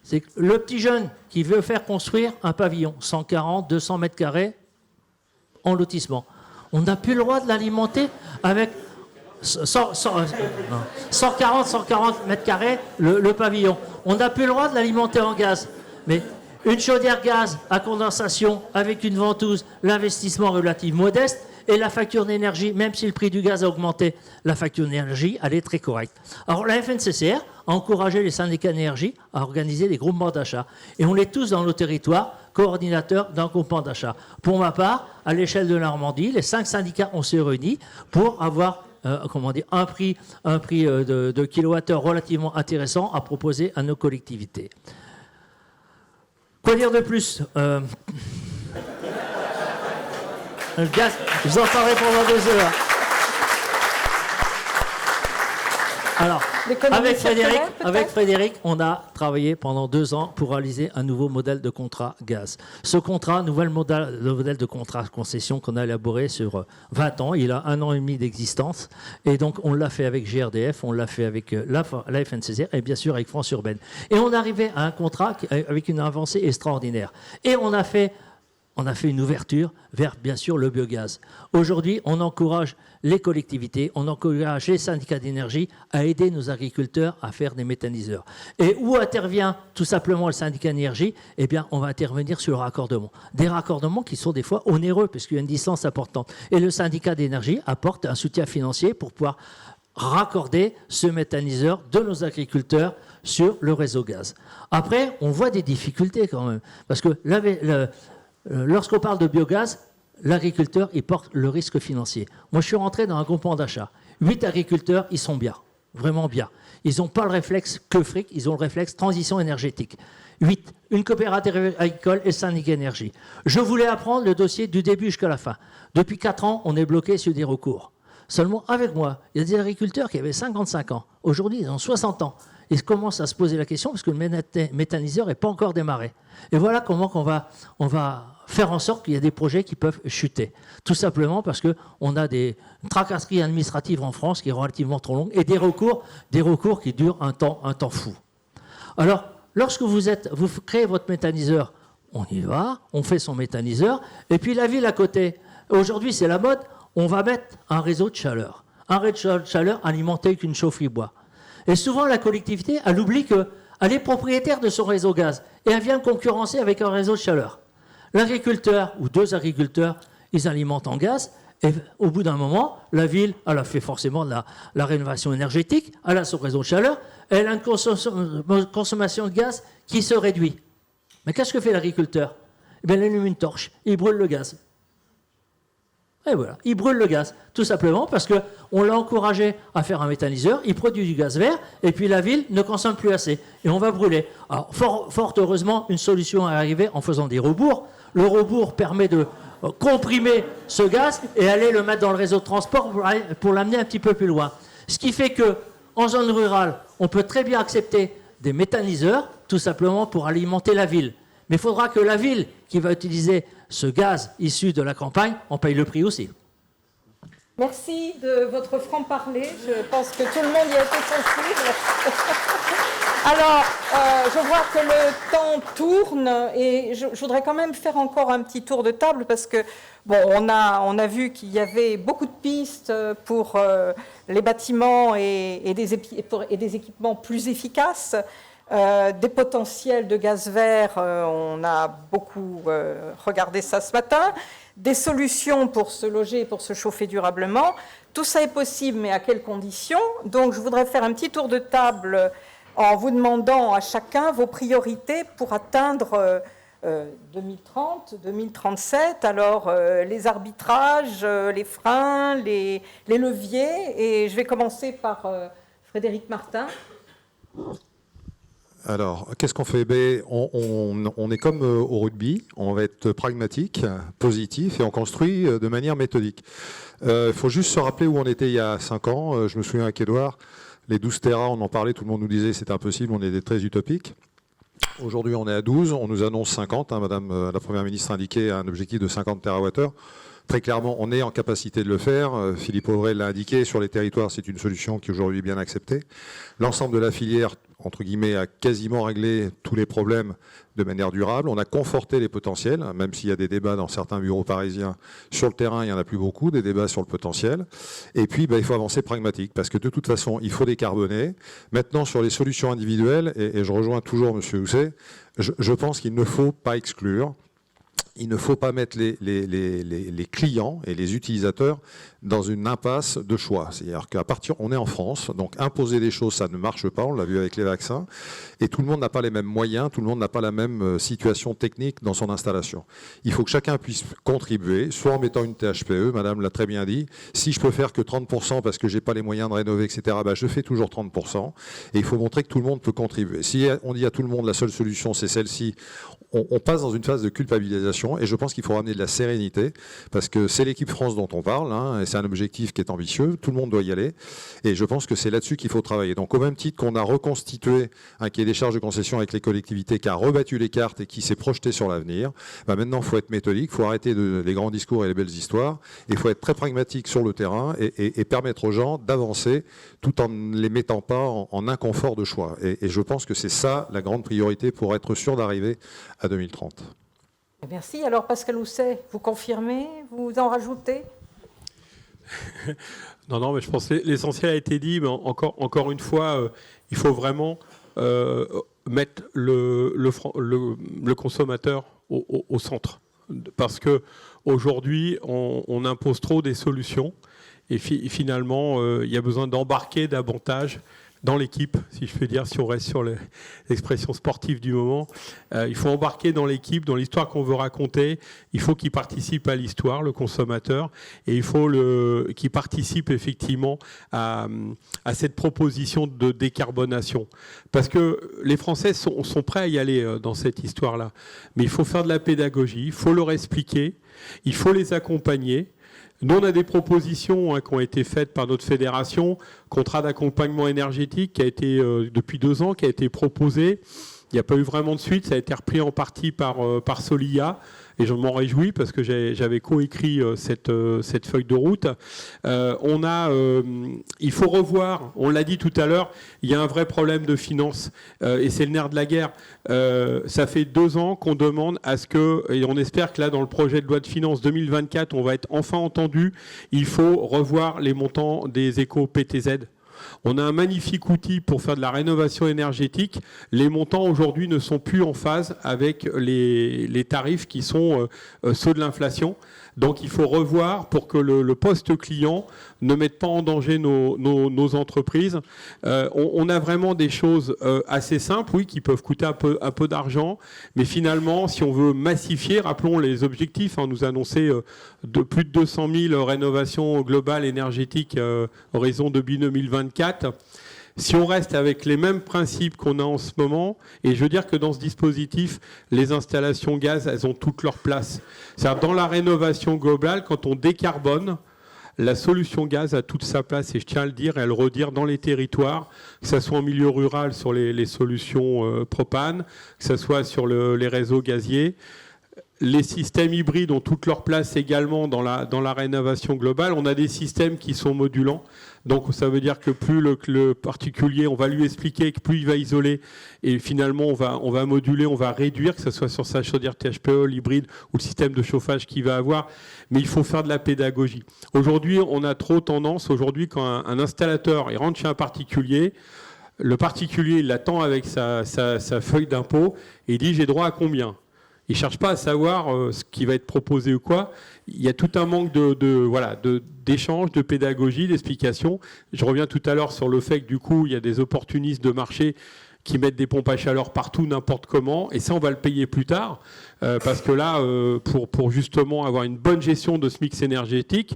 C'est que le petit jeune qui veut faire construire un pavillon, 140, 200 mètres carrés en lotissement. On n'a plus le droit de l'alimenter avec 140 mètres carrés le pavillon. On n'a plus le droit de l'alimenter en gaz. Mais une chaudière gaz à condensation avec une ventouse, l'investissement relativement modeste et la facture d'énergie, même si le prix du gaz a augmenté, la facture d'énergie, elle est très correcte. Alors la FNCCR a encouragé les syndicats d'énergie à organiser des groupements d'achat. Et on est tous dans nos territoires coordinateurs d'un groupement d'achat. Pour ma part, à l'échelle de la Normandie, les 5 syndicats ont se réunis pour avoir un prix de kilowattheure relativement intéressant à proposer à nos collectivités. Quoi dire de plus Le gaz, je vous en parlerai pendant 2 heures. Alors, avec Frédéric, on a travaillé pendant 2 ans pour réaliser un nouveau modèle de contrat gaz. Ce contrat, le modèle de contrat concession qu'on a élaboré sur 20 ans, il a 1 an et demi d'existence. Et donc, on l'a fait avec GRDF, on l'a fait avec la FNCCR et bien sûr avec France Urbaine. Et on arrivait à un contrat avec une avancée extraordinaire. Et on a fait une ouverture vers, bien sûr, le biogaz. Aujourd'hui, on encourage les collectivités, on encourage les syndicats d'énergie à aider nos agriculteurs à faire des méthaniseurs. Et où intervient tout simplement le syndicat d'énergie? Eh bien, on va intervenir sur le raccordement. Des raccordements qui sont des fois onéreux, puisqu'il y a une distance importante. Et le syndicat d'énergie apporte un soutien financier pour pouvoir raccorder ce méthaniseur de nos agriculteurs sur le réseau gaz. Après, on voit des difficultés quand même, parce que lorsqu'on parle de biogaz, l'agriculteur, il porte le risque financier. Moi, je suis rentré dans un groupement d'achat. 8 agriculteurs, ils sont bien, vraiment bien. Ils n'ont pas le réflexe que fric, ils ont le réflexe transition énergétique. 8, une coopérative agricole et syndicat énergie. Je voulais apprendre le dossier du début jusqu'à la fin. Depuis 4 ans, on est bloqué sur des recours. Seulement, avec moi, il y a des agriculteurs qui avaient 55 ans. Aujourd'hui, ils ont 60 ans. Ils commencent à se poser la question parce que le méthaniseur n'est pas encore démarré. Et voilà comment on va faire en sorte qu'il y ait des projets qui peuvent chuter. Tout simplement parce qu'on a des tracasseries administratives en France qui sont relativement trop longues et des recours qui durent un temps fou. Alors, lorsque vous créez votre méthaniseur, on y va, on fait son méthaniseur, et puis la ville à côté, aujourd'hui c'est la mode, on va mettre un réseau de chaleur. Un réseau de chaleur alimenté avec une chaufferie bois. Et souvent, la collectivité, elle oublie qu'elle est propriétaire de son réseau gaz et elle vient concurrencer avec un réseau de chaleur. L'agriculteur ou 2 agriculteurs, ils alimentent en gaz et au bout d'un moment, la ville, elle a fait forcément la rénovation énergétique, elle a son réseau de chaleur, elle a une consommation de gaz qui se réduit. Mais qu'est-ce que fait l'agriculteur? Eh bien, il allume une torche, il brûle le gaz. Et voilà, il brûle le gaz, tout simplement parce qu'on l'a encouragé à faire un méthaniseur, il produit du gaz vert, et puis la ville ne consomme plus assez, et on va brûler. Alors, fort heureusement, une solution est arrivée en faisant des rebours. Le rebours permet de comprimer ce gaz et aller le mettre dans le réseau de transport pour l'amener un petit peu plus loin. Ce qui fait qu'en zone rurale, on peut très bien accepter des méthaniseurs, tout simplement pour alimenter la ville. Mais il faudra que la ville qui va utiliser ce gaz issu de la campagne en paye le prix aussi. Merci de votre franc-parler. Je pense que tout le monde y a été sensible. Alors, je vois que le temps tourne et je voudrais quand même faire encore un petit tour de table parce que, bon, on a vu qu'il y avait beaucoup de pistes pour les bâtiments et des équipements plus efficaces. Des potentiels de gaz vert, on a beaucoup regardé ça ce matin, des solutions pour se loger et pour se chauffer durablement. Tout ça est possible, mais à quelles conditions? Donc je voudrais faire un petit tour de table en vous demandant à chacun vos priorités pour atteindre 2030, 2037. Alors les arbitrages, les freins, les leviers. Et je vais commencer par Frédéric Martin. Alors, qu'est-ce qu'on fait? On est comme au rugby, on va être pragmatique, positif, et on construit de manière méthodique. Il faut juste se rappeler où on était il y a 5 ans. Je me souviens avec Édouard, les 12 Tera, on en parlait, tout le monde nous disait c'est impossible, on était très utopique. Aujourd'hui, on est à 12, on nous annonce 50. Madame la Première ministre indiquait un objectif de 50 TWh. Très clairement, on est en capacité de le faire. Philippe Auvray l'a indiqué, sur les territoires, c'est une solution qui aujourd'hui est bien acceptée. L'ensemble de la filière, entre guillemets, a quasiment réglé tous les problèmes de manière durable. On a conforté les potentiels, même s'il y a des débats dans certains bureaux parisiens. Sur le terrain, il n'y en a plus beaucoup, des débats sur le potentiel. Et puis, il faut avancer pragmatique, parce que de toute façon, il faut décarboner. Maintenant, sur les solutions individuelles, et je rejoins toujours M. Housset, je pense qu'il ne faut pas exclure. Il ne faut pas mettre les clients et les utilisateurs dans une impasse de choix. C'est-à-dire qu'à partir, on est en France, donc imposer des choses, ça ne marche pas, on l'a vu avec les vaccins, et tout le monde n'a pas les mêmes moyens, tout le monde n'a pas la même situation technique dans son installation. Il faut que chacun puisse contribuer, soit en mettant une THPE, madame l'a très bien dit, si je peux faire que 30% parce que j'ai pas les moyens de rénover, etc., je fais toujours 30%, et il faut montrer que tout le monde peut contribuer. Si on dit à tout le monde la seule solution c'est celle-ci, on passe dans une phase de culpabilisation, et je pense qu'il faut ramener de la sérénité, parce que c'est l'équipe France dont on parle, et c'est un objectif qui est ambitieux, tout le monde doit y aller, et je pense que c'est là-dessus qu'il faut travailler. Donc au même titre qu'on a reconstitué un cahier des charges de concession avec les collectivités, qui a rebattu les cartes et qui s'est projeté sur l'avenir, maintenant il faut être méthodique, il faut arrêter les grands discours et les belles histoires, il faut être très pragmatique sur le terrain et permettre aux gens d'avancer tout en ne les mettant pas en inconfort de choix. Et je pense que c'est ça la grande priorité pour être sûr d'arriver à 2030. Merci. Alors Pascal Housset, vous confirmez, vous en rajoutez? Non, mais je pense que l'essentiel a été dit, mais encore une fois, il faut vraiment mettre le consommateur au centre. Parce qu'aujourd'hui, on impose trop des solutions, et finalement, il y a besoin d'embarquer davantage dans l'équipe, si je peux dire, si on reste sur l'expression sportive du moment. Il faut embarquer dans l'équipe, dans l'histoire qu'on veut raconter. Il faut qu'il participe à l'histoire, le consommateur, et il faut qu'il participe effectivement à cette proposition de décarbonation. Parce que les Français sont prêts à y aller dans cette histoire-là. Mais il faut faire de la pédagogie, il faut leur expliquer, il faut les accompagner. Nous, on a des propositions qui ont été faites par notre fédération, contrat d'accompagnement énergétique qui a été, depuis 2 ans, qui a été proposé. Il n'y a pas eu vraiment de suite, ça a été repris en partie par Solia, et je m'en réjouis parce que j'avais coécrit cette feuille de route. Il faut revoir, on l'a dit tout à l'heure, il y a un vrai problème de finances, et c'est le nerf de la guerre. Ça fait 2 ans qu'on demande à ce que, et on espère que là dans le projet de loi de finances 2024, on va être enfin entendu, il faut revoir les montants des éco-PTZ. On a un magnifique outil pour faire de la rénovation énergétique. Les montants aujourd'hui ne sont plus en phase avec les tarifs qui sont ceux de l'inflation. Donc il faut revoir pour que le poste client ne mette pas en danger nos entreprises. On a vraiment des choses assez simples, oui, qui peuvent coûter un peu d'argent, mais finalement, si on veut massifier, rappelons les objectifs, nous annoncer de plus de 200 000 rénovations globales énergétiques horizon de 2024. Si on reste avec les mêmes principes qu'on a en ce moment, et je veux dire que dans ce dispositif, les installations gaz, elles ont toute leur place. C'est-à-dire dans la rénovation globale, quand on décarbone, la solution gaz a toute sa place, et je tiens à le dire et à le redire dans les territoires, que ce soit en milieu rural sur les solutions propane, que ce soit sur les réseaux gaziers. Les systèmes hybrides ont toute leur place également dans la rénovation globale. On a des systèmes qui sont modulants. Donc ça veut dire que plus le particulier, on va lui expliquer que plus il va isoler, et finalement on va moduler, on va réduire, que ce soit sur sa chaudière THPE, l'hybride ou le système de chauffage qu'il va avoir. Mais il faut faire de la pédagogie. Aujourd'hui, on a trop tendance, quand un installateur il rentre chez un particulier, le particulier il l'attend avec sa feuille d'impôt et il dit j'ai droit à combien ? Il ne cherche pas à savoir ce qui va être proposé ou quoi. Il y a tout un manque d'échange, de pédagogie, d'explication. Je reviens tout à l'heure sur le fait que du coup, il y a des opportunistes de marché qui mettent des pompes à chaleur partout, n'importe comment. Et ça, on va le payer plus tard. Parce que là, pour justement avoir une bonne gestion de ce mix énergétique,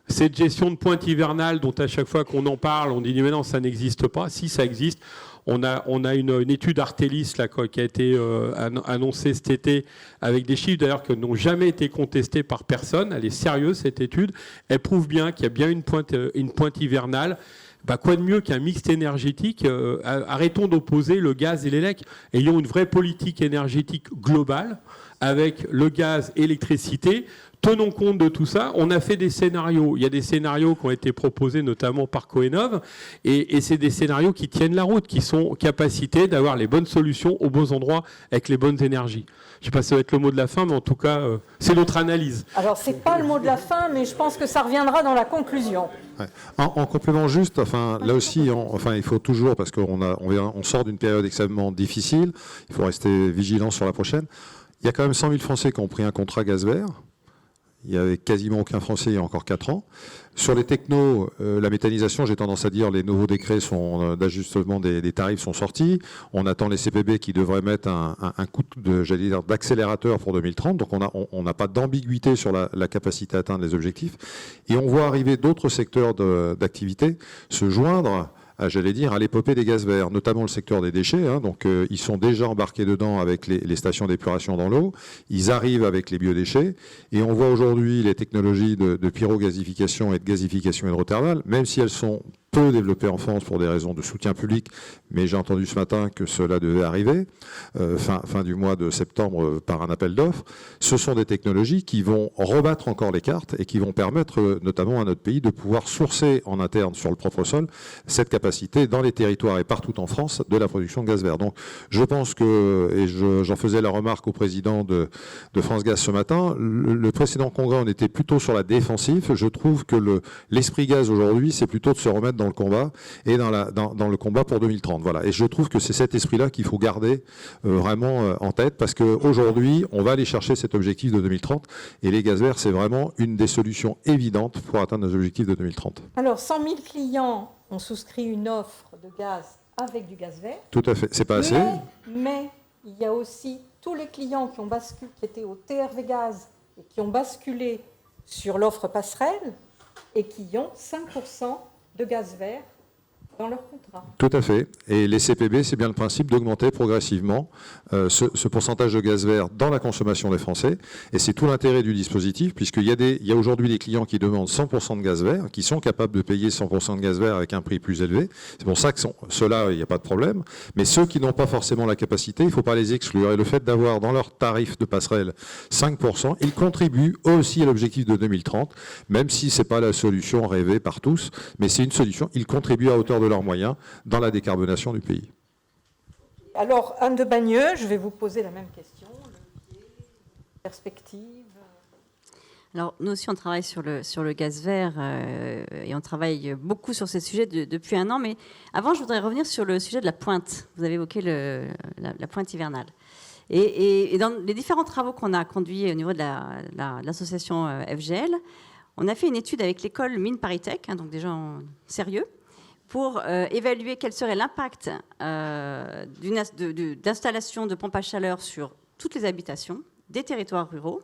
cette gestion de pointe hivernale dont à chaque fois qu'on en parle, on dit mais non, ça n'existe pas. Si, ça existe. On a une étude Artelis là, qui a été annoncée cet été avec des chiffres d'ailleurs qui n'ont jamais été contestés par personne. Elle est sérieuse cette étude. Elle prouve bien qu'il y a bien une pointe hivernale. Quoi de mieux qu'un mix énergétique? Arrêtons d'opposer le gaz et l'élec. Ayons une vraie politique énergétique globale avec le gaz et l'électricité. Tenons compte de tout ça. On a fait des scénarios. Il y a des scénarios qui ont été proposés notamment par Coenov, et c'est des scénarios qui tiennent la route, qui sont en capacité d'avoir les bonnes solutions aux bons endroits avec les bonnes énergies. Je ne sais pas si ça va être le mot de la fin, mais en tout cas, c'est notre analyse. Alors, ce n'est pas le mot de la fin, mais je pense que ça reviendra dans la conclusion. Ouais. En complément juste, là aussi, il faut toujours, parce qu'on sort d'une période extrêmement difficile, il faut rester vigilant sur la prochaine. Il y a quand même 100 000 Français qui ont pris un contrat gaz vert. Il n'y avait quasiment aucun Français il y a encore 4 ans. Sur les technos, la méthanisation, j'ai tendance à dire, les nouveaux décrets d'ajustement des tarifs sont sortis. On attend les CPB qui devraient mettre un coup d'accélérateur pour 2030. Donc on n'a pas d'ambiguïté sur la capacité à atteindre les objectifs. Et on voit arriver d'autres secteurs d'activité se joindre à l'épopée des gaz verts, notamment le secteur des déchets. Donc, ils sont déjà embarqués dedans avec les stations d'épuration dans l'eau. Ils arrivent avec les biodéchets. Et on voit aujourd'hui les technologies de pyrogasification et de gasification hydrothermale, même si elles sont peu développées en France pour des raisons de soutien public, mais j'ai entendu ce matin que cela devait arriver fin du mois de septembre par un appel d'offres. Ce sont des technologies qui vont rebattre encore les cartes et qui vont permettre notamment à notre pays de pouvoir sourcer en interne sur le propre sol cette capacité dans les territoires et partout en France de la production de gaz vert. Donc je pense que, et j'en faisais la remarque au président de France Gaz ce matin, le précédent congrès on était plutôt sur la défensive. Je trouve que l'esprit gaz aujourd'hui c'est plutôt de se remettre dans le combat et dans le combat pour 2030. Voilà. Et je trouve que c'est cet esprit-là qu'il faut garder vraiment en tête, parce qu'aujourd'hui, on va aller chercher cet objectif de 2030 et les gaz verts, c'est vraiment une des solutions évidentes pour atteindre nos objectifs de 2030. Alors, 100 000 clients ont souscrit une offre de gaz avec du gaz vert. Tout à fait. C'est pas assez. Mais il y a aussi tous les clients qui étaient au TRV Gaz et qui ont basculé sur l'offre passerelle et qui ont 5% de gaz vert dans leur contrat. Tout à fait. Et les CPB, c'est bien le principe d'augmenter progressivement ce pourcentage de gaz vert dans la consommation des Français. Et c'est tout l'intérêt du dispositif, puisqu'il y a aujourd'hui des clients qui demandent 100% de gaz vert, qui sont capables de payer 100% de gaz vert avec un prix plus élevé. C'est pour ça que ceux-là, il n'y a pas de problème. Mais ceux qui n'ont pas forcément la capacité, il ne faut pas les exclure. Et le fait d'avoir dans leur tarif de passerelle 5%, ils contribuent aussi à l'objectif de 2030, même si ce n'est pas la solution rêvée par tous, mais c'est une solution. Ils contribuent à hauteur de leurs moyens dans la décarbonation du pays. Alors, Anne de Bagneux, je vais vous poser la même question. Perspective. Alors, nous aussi, on travaille sur le gaz vert et on travaille beaucoup sur ces sujets depuis un an. Mais avant, je voudrais revenir sur le sujet de la pointe. Vous avez évoqué la pointe hivernale. Et dans les différents travaux qu'on a conduits au niveau de l'association FGL, on a fait une étude avec l'école Mines ParisTech, donc des gens sérieux, pour évaluer quel serait l'impact d'installation de pompes à chaleur sur toutes les habitations des territoires ruraux.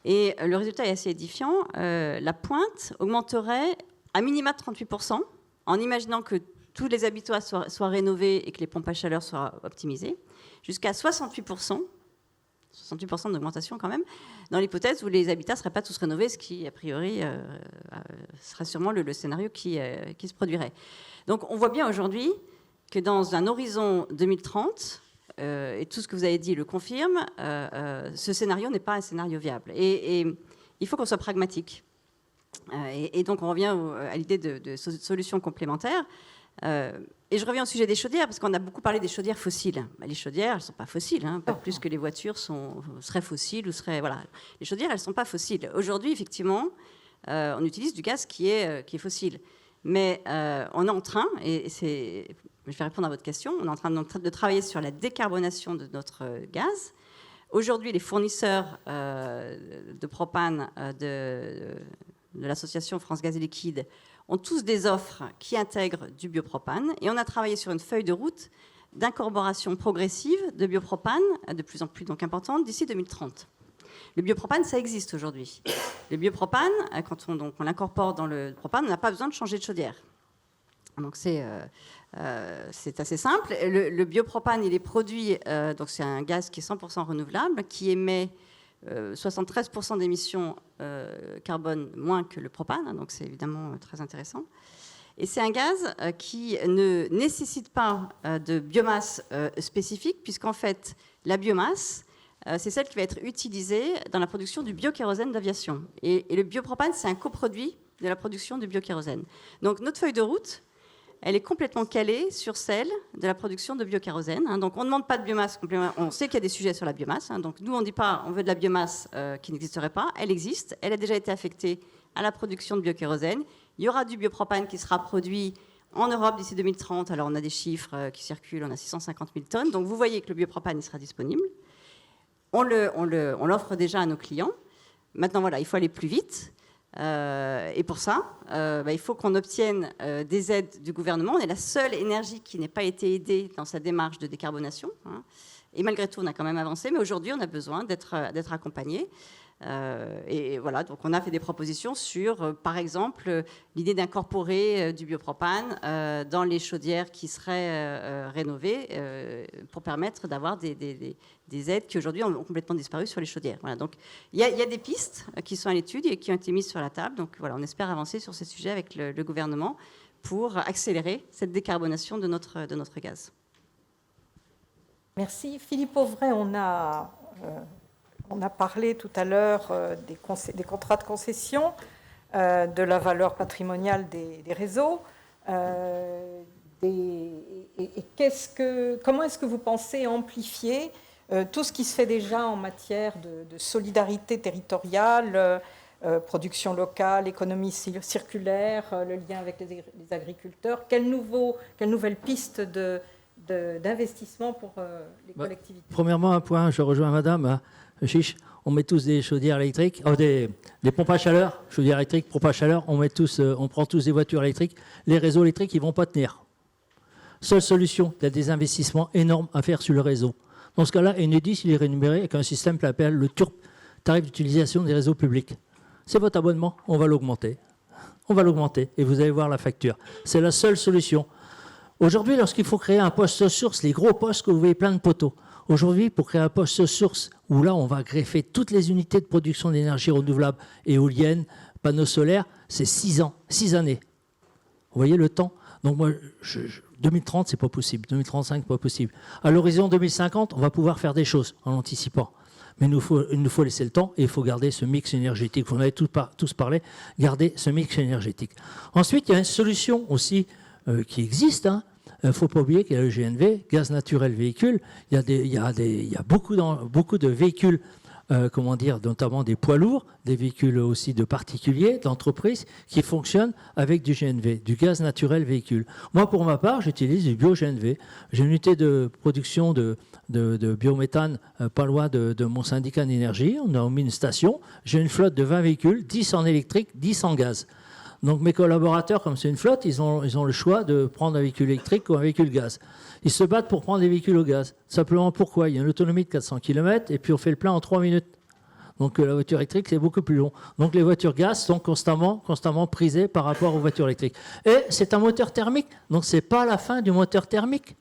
Et le résultat est assez édifiant. La pointe augmenterait à minima de 38%, en imaginant que tous les habitats soient rénovés et que les pompes à chaleur soient optimisées, jusqu'à 68%. 68% d'augmentation quand même, dans l'hypothèse où les habitats ne seraient pas tous rénovés, ce qui, a priori, serait sûrement le scénario qui se produirait. Donc on voit bien aujourd'hui que dans un horizon 2030, et tout ce que vous avez dit le confirme, ce scénario n'est pas un scénario viable. Et il faut qu'on soit pragmatique. Et donc on revient à l'idée de solutions complémentaires. Et je reviens au sujet des chaudières, parce qu'on a beaucoup parlé des chaudières fossiles. Les chaudières, elles ne sont pas fossiles, pas plus que les voitures seraient fossiles. Voilà. Les chaudières, elles ne sont pas fossiles. Aujourd'hui, effectivement, on utilise du gaz qui est fossile. Mais on est en train, je vais répondre à votre question, on est en train de travailler sur la décarbonation de notre gaz. Aujourd'hui, les fournisseurs de propane de l'association France Gaz et Liquide ont tous des offres qui intègrent du biopropane. Et on a travaillé sur une feuille de route d'incorporation progressive de biopropane, de plus en plus donc importante, d'ici 2030. Le biopropane, ça existe aujourd'hui. Le biopropane, quand on l'incorpore dans le propane, on n'a pas besoin de changer de chaudière. Donc c'est assez simple. Le biopropane, il est produit, donc c'est un gaz qui est 100% renouvelable, qui émet 73% d'émissions carbone moins que le propane, donc c'est évidemment très intéressant. Et c'est un gaz qui ne nécessite pas de biomasse spécifique, puisqu'en fait, la biomasse, c'est celle qui va être utilisée dans la production du biokérosène d'aviation. Et le biopropane, c'est un coproduit de la production du biokérosène. Donc notre feuille de route, elle est complètement calée sur celle de la production de biokérosène. Donc on ne demande pas de biomasse complémentaire. On sait qu'il y a des sujets sur la biomasse. Donc nous, on ne dit pas on veut de la biomasse qui n'existerait pas. Elle existe. Elle a déjà été affectée à la production de biokérosène. Il y aura du biopropane qui sera produit en Europe d'ici 2030. Alors on a des chiffres qui circulent. On a 650 000 tonnes. Donc vous voyez que le biopropane il sera disponible. On l'offre déjà à nos clients. Maintenant, voilà, il faut aller plus vite. Et pour ça, il faut qu'on obtienne des aides du gouvernement. On est la seule énergie qui n'ait pas été aidée dans sa démarche de décarbonation. Et malgré tout, on a quand même avancé. Mais aujourd'hui, on a besoin d'être accompagné. Et voilà, donc on a fait des propositions sur, par exemple, l'idée d'incorporer du biopropane dans les chaudières qui seraient rénovées pour permettre d'avoir des aides qui aujourd'hui ont complètement disparu sur les chaudières. Voilà, donc il y a des pistes qui sont à l'étude et qui ont été mises sur la table. Donc voilà, on espère avancer sur ces sujets avec le gouvernement pour accélérer cette décarbonation de notre gaz. Merci. Philippe Auvray, on a parlé tout à l'heure des contrats de concession, de la valeur patrimoniale des réseaux. Comment est-ce que vous pensez amplifier tout ce qui se fait déjà en matière de solidarité territoriale, production locale, économie circulaire, le lien avec les agriculteurs? Quelles nouvelles pistes d'investissement pour les collectivités? Premièrement, un point, je rejoins madame Chiche, on met tous des chaudières électriques, des pompes à chaleur, chaudières électriques, pompes à chaleur, on prend tous des voitures électriques. Les réseaux électriques, ils ne vont pas tenir. Seule solution, il y a des investissements énormes à faire sur le réseau. Dans ce cas-là, Enedis, il est rémunéré avec un système qui s'appelle le tarif d'utilisation des réseaux publics. C'est votre abonnement, on va l'augmenter. On va l'augmenter et vous allez voir la facture. C'est la seule solution. Aujourd'hui, lorsqu'il faut créer un poste source, les gros postes que vous voyez plein de poteaux, aujourd'hui, pour créer un poste source où là, on va greffer toutes les unités de production d'énergie renouvelable, éolienne, panneaux solaires, c'est 6 ans, 6 années. Vous voyez le temps? Donc moi, 2030, c'est pas possible. 2035, pas possible. À l'horizon 2050, on va pouvoir faire des choses en anticipant. Mais il nous faut laisser le temps et il faut garder ce mix énergétique. Vous en avez tous parlé, garder ce mix énergétique. Ensuite, il y a une solution aussi qui existe. Il ne faut pas oublier qu'il y a le GNV, gaz naturel véhicule. Il y a beaucoup de véhicules, notamment des poids lourds, des véhicules aussi de particuliers, d'entreprises, qui fonctionnent avec du GNV, du gaz naturel véhicule. Moi, pour ma part, j'utilise du bio-GNV. J'ai une unité de production de biométhane pas loin de mon syndicat d'énergie. On a mis une station. J'ai une flotte de 20 véhicules, 10 en électrique, 10 en gaz. Donc mes collaborateurs, comme c'est une flotte, ils ont le choix de prendre un véhicule électrique ou un véhicule gaz. Ils se battent pour prendre des véhicules au gaz. Simplement pourquoi? Il y a une autonomie de 400 km et puis on fait le plein en 3 minutes. Donc la voiture électrique, c'est beaucoup plus long. Donc les voitures gaz sont constamment prisées par rapport aux voitures électriques. Et c'est un moteur thermique, donc ce n'est pas la fin du moteur thermique.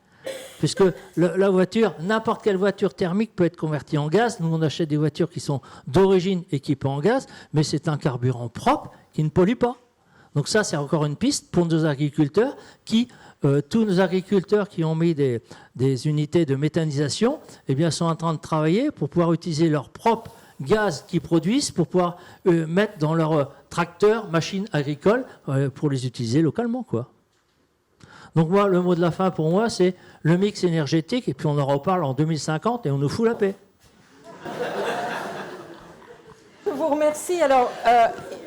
Puisque la voiture, n'importe quelle voiture thermique peut être convertie en gaz. Nous, on achète des voitures qui sont d'origine équipées en gaz, mais c'est un carburant propre qui ne pollue pas. Donc ça, c'est encore une piste pour nos agriculteurs tous nos agriculteurs qui ont mis des unités de méthanisation, eh bien, sont en train de travailler pour pouvoir utiliser leur propre gaz qu'ils produisent pour pouvoir mettre dans leurs tracteurs, machines agricoles, pour les utiliser localement, quoi. Donc moi, le mot de la fin pour moi, c'est le mix énergétique, et puis on en reparle en 2050 et on nous fout la paix. Je vous remercie. Alors,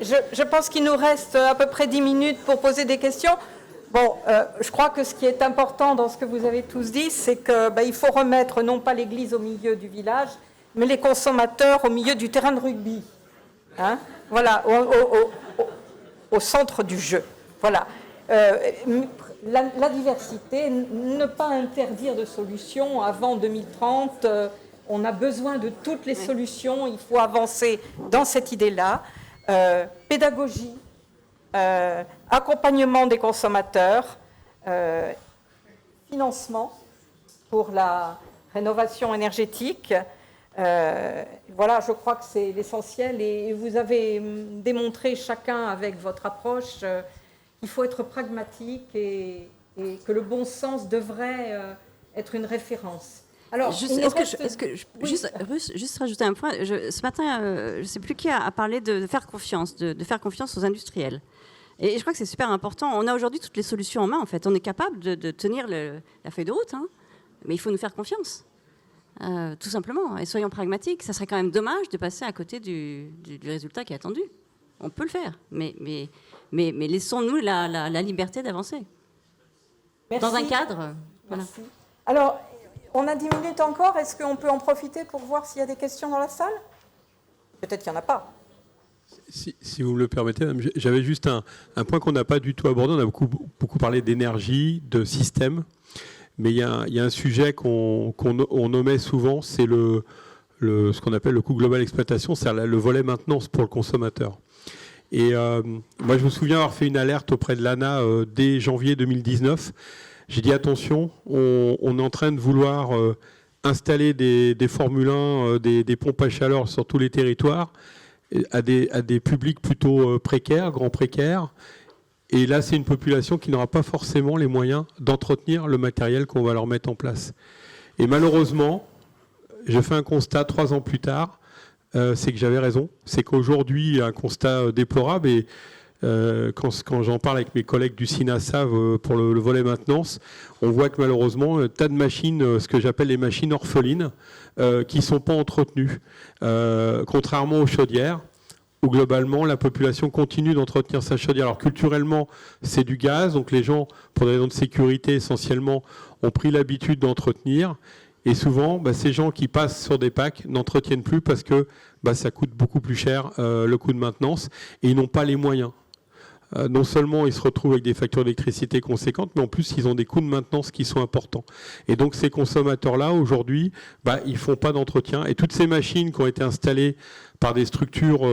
je pense qu'il nous reste à peu près 10 minutes pour poser des questions. Bon, je crois que ce qui est important dans ce que vous avez tous dit, c'est qu'il faut remettre non pas l'église au milieu du village, mais les consommateurs au milieu du terrain de rugby. Hein? Voilà, au centre du jeu. Voilà. La diversité, ne pas interdire de solutions avant 2030. On a besoin de toutes les solutions. Il faut avancer dans cette idée-là. Pédagogie, accompagnement des consommateurs, financement pour la rénovation énergétique. Voilà, je crois que c'est l'essentiel. Et vous avez démontré chacun avec votre approche qu'il faut être pragmatique et que le bon sens devrait être une référence. Alors, juste rajouter un point. Ce matin, je ne sais plus qui a parlé de faire confiance, de faire confiance aux industriels. Et je crois que c'est super important. On a aujourd'hui toutes les solutions en main, en fait. On est capable de tenir la feuille de route, hein. Mais il faut nous faire confiance, tout simplement. Et soyons pragmatiques. Ça serait quand même dommage de passer à côté du résultat qui est attendu. On peut le faire, mais laissons-nous la liberté d'avancer. Merci. Dans un cadre. Voilà. Merci. Alors, on a 10 minutes encore. Est-ce qu'on peut en profiter pour voir s'il y a des questions dans la salle? Peut-être qu'il n'y en a pas. Si vous me le permettez, j'avais juste un point qu'on n'a pas du tout abordé. On a beaucoup parlé d'énergie, de système, mais il y a un sujet qu'on omet souvent, c'est ce qu'on appelle le coût global d'exploitation, c'est-à-dire le volet maintenance pour le consommateur. Et moi, je me souviens avoir fait une alerte auprès de l'ANA dès janvier 2019. J'ai dit attention, on est en train de vouloir installer des Formule 1, des pompes à chaleur sur tous les territoires, à des publics plutôt précaires, grands précaires. Et là, c'est une population qui n'aura pas forcément les moyens d'entretenir le matériel qu'on va leur mettre en place. Et malheureusement, je fais un constat 3 ans plus tard, c'est que j'avais raison. C'est qu'aujourd'hui, il y a un constat déplorable. Et quand j'en parle avec mes collègues du SINASAV pour le volet maintenance, on voit que malheureusement, un tas de machines, ce que j'appelle les machines orphelines, qui ne sont pas entretenues. Contrairement aux chaudières, où globalement la population continue d'entretenir sa chaudière. Alors culturellement, c'est du gaz, donc les gens, pour des raisons de sécurité essentiellement, ont pris l'habitude d'entretenir. Et souvent, ces gens qui passent sur des packs n'entretiennent plus parce que ça coûte beaucoup plus cher le coût de maintenance et ils n'ont pas les moyens. Non seulement ils se retrouvent avec des factures d'électricité conséquentes, mais en plus ils ont des coûts de maintenance qui sont importants. Et donc ces consommateurs-là, aujourd'hui, ils ne font pas d'entretien. Et toutes ces machines qui ont été installées par des structures,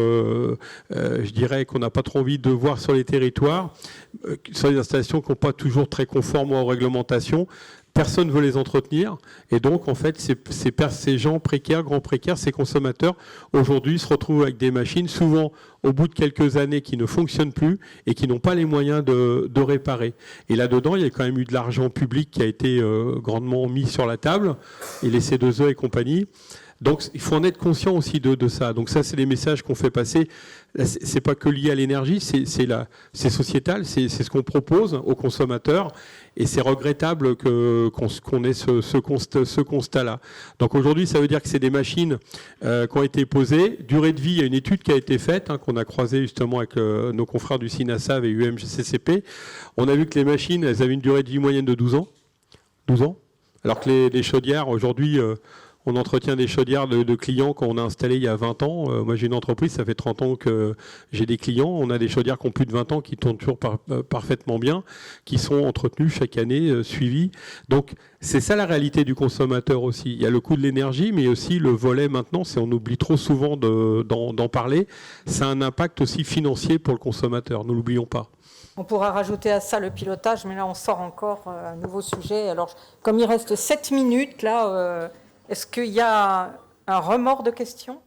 je dirais, qu'on n'a pas trop envie de voir sur les territoires, sur des installations qui n'ont pas toujours très conformes aux réglementations, personne ne veut les entretenir. Et donc, en fait, ces gens précaires, grands précaires, ces consommateurs, aujourd'hui, se retrouvent avec des machines, souvent au bout de quelques années, qui ne fonctionnent plus et qui n'ont pas les moyens de réparer. Et là-dedans, il y a quand même eu de l'argent public qui a été grandement mis sur la table, et les C2E et compagnie. Donc, il faut en être conscient aussi de ça. Donc ça, c'est les messages qu'on fait passer. C'est pas que lié à l'énergie, c'est sociétal, c'est ce qu'on propose aux consommateurs. Et c'est regrettable qu'on ait ce constat-là. Donc aujourd'hui, ça veut dire que c'est des machines qui ont été posées. Durée de vie, il y a une étude qui a été faite, qu'on a croisée justement avec nos confrères du SINASAV et UMCCP. On a vu que les machines, elles avaient une durée de vie moyenne de 12 ans. 12 ans. Alors que les chaudières, aujourd'hui... on entretient des chaudières de clients qu'on a installées il y a 20 ans. Moi, j'ai une entreprise, ça fait 30 ans que j'ai des clients. On a des chaudières qui ont plus de 20 ans, qui tournent toujours parfaitement bien, qui sont entretenues chaque année, suivies. Donc, c'est ça la réalité du consommateur aussi. Il y a le coût de l'énergie, mais aussi le volet maintenance, et on oublie trop souvent d'en parler. Ça a un impact aussi financier pour le consommateur, ne l'oublions pas. On pourra rajouter à ça le pilotage, mais là, on sort encore un nouveau sujet. Alors, comme il reste 7 minutes, là... est-ce qu'il y a un remords de questions ?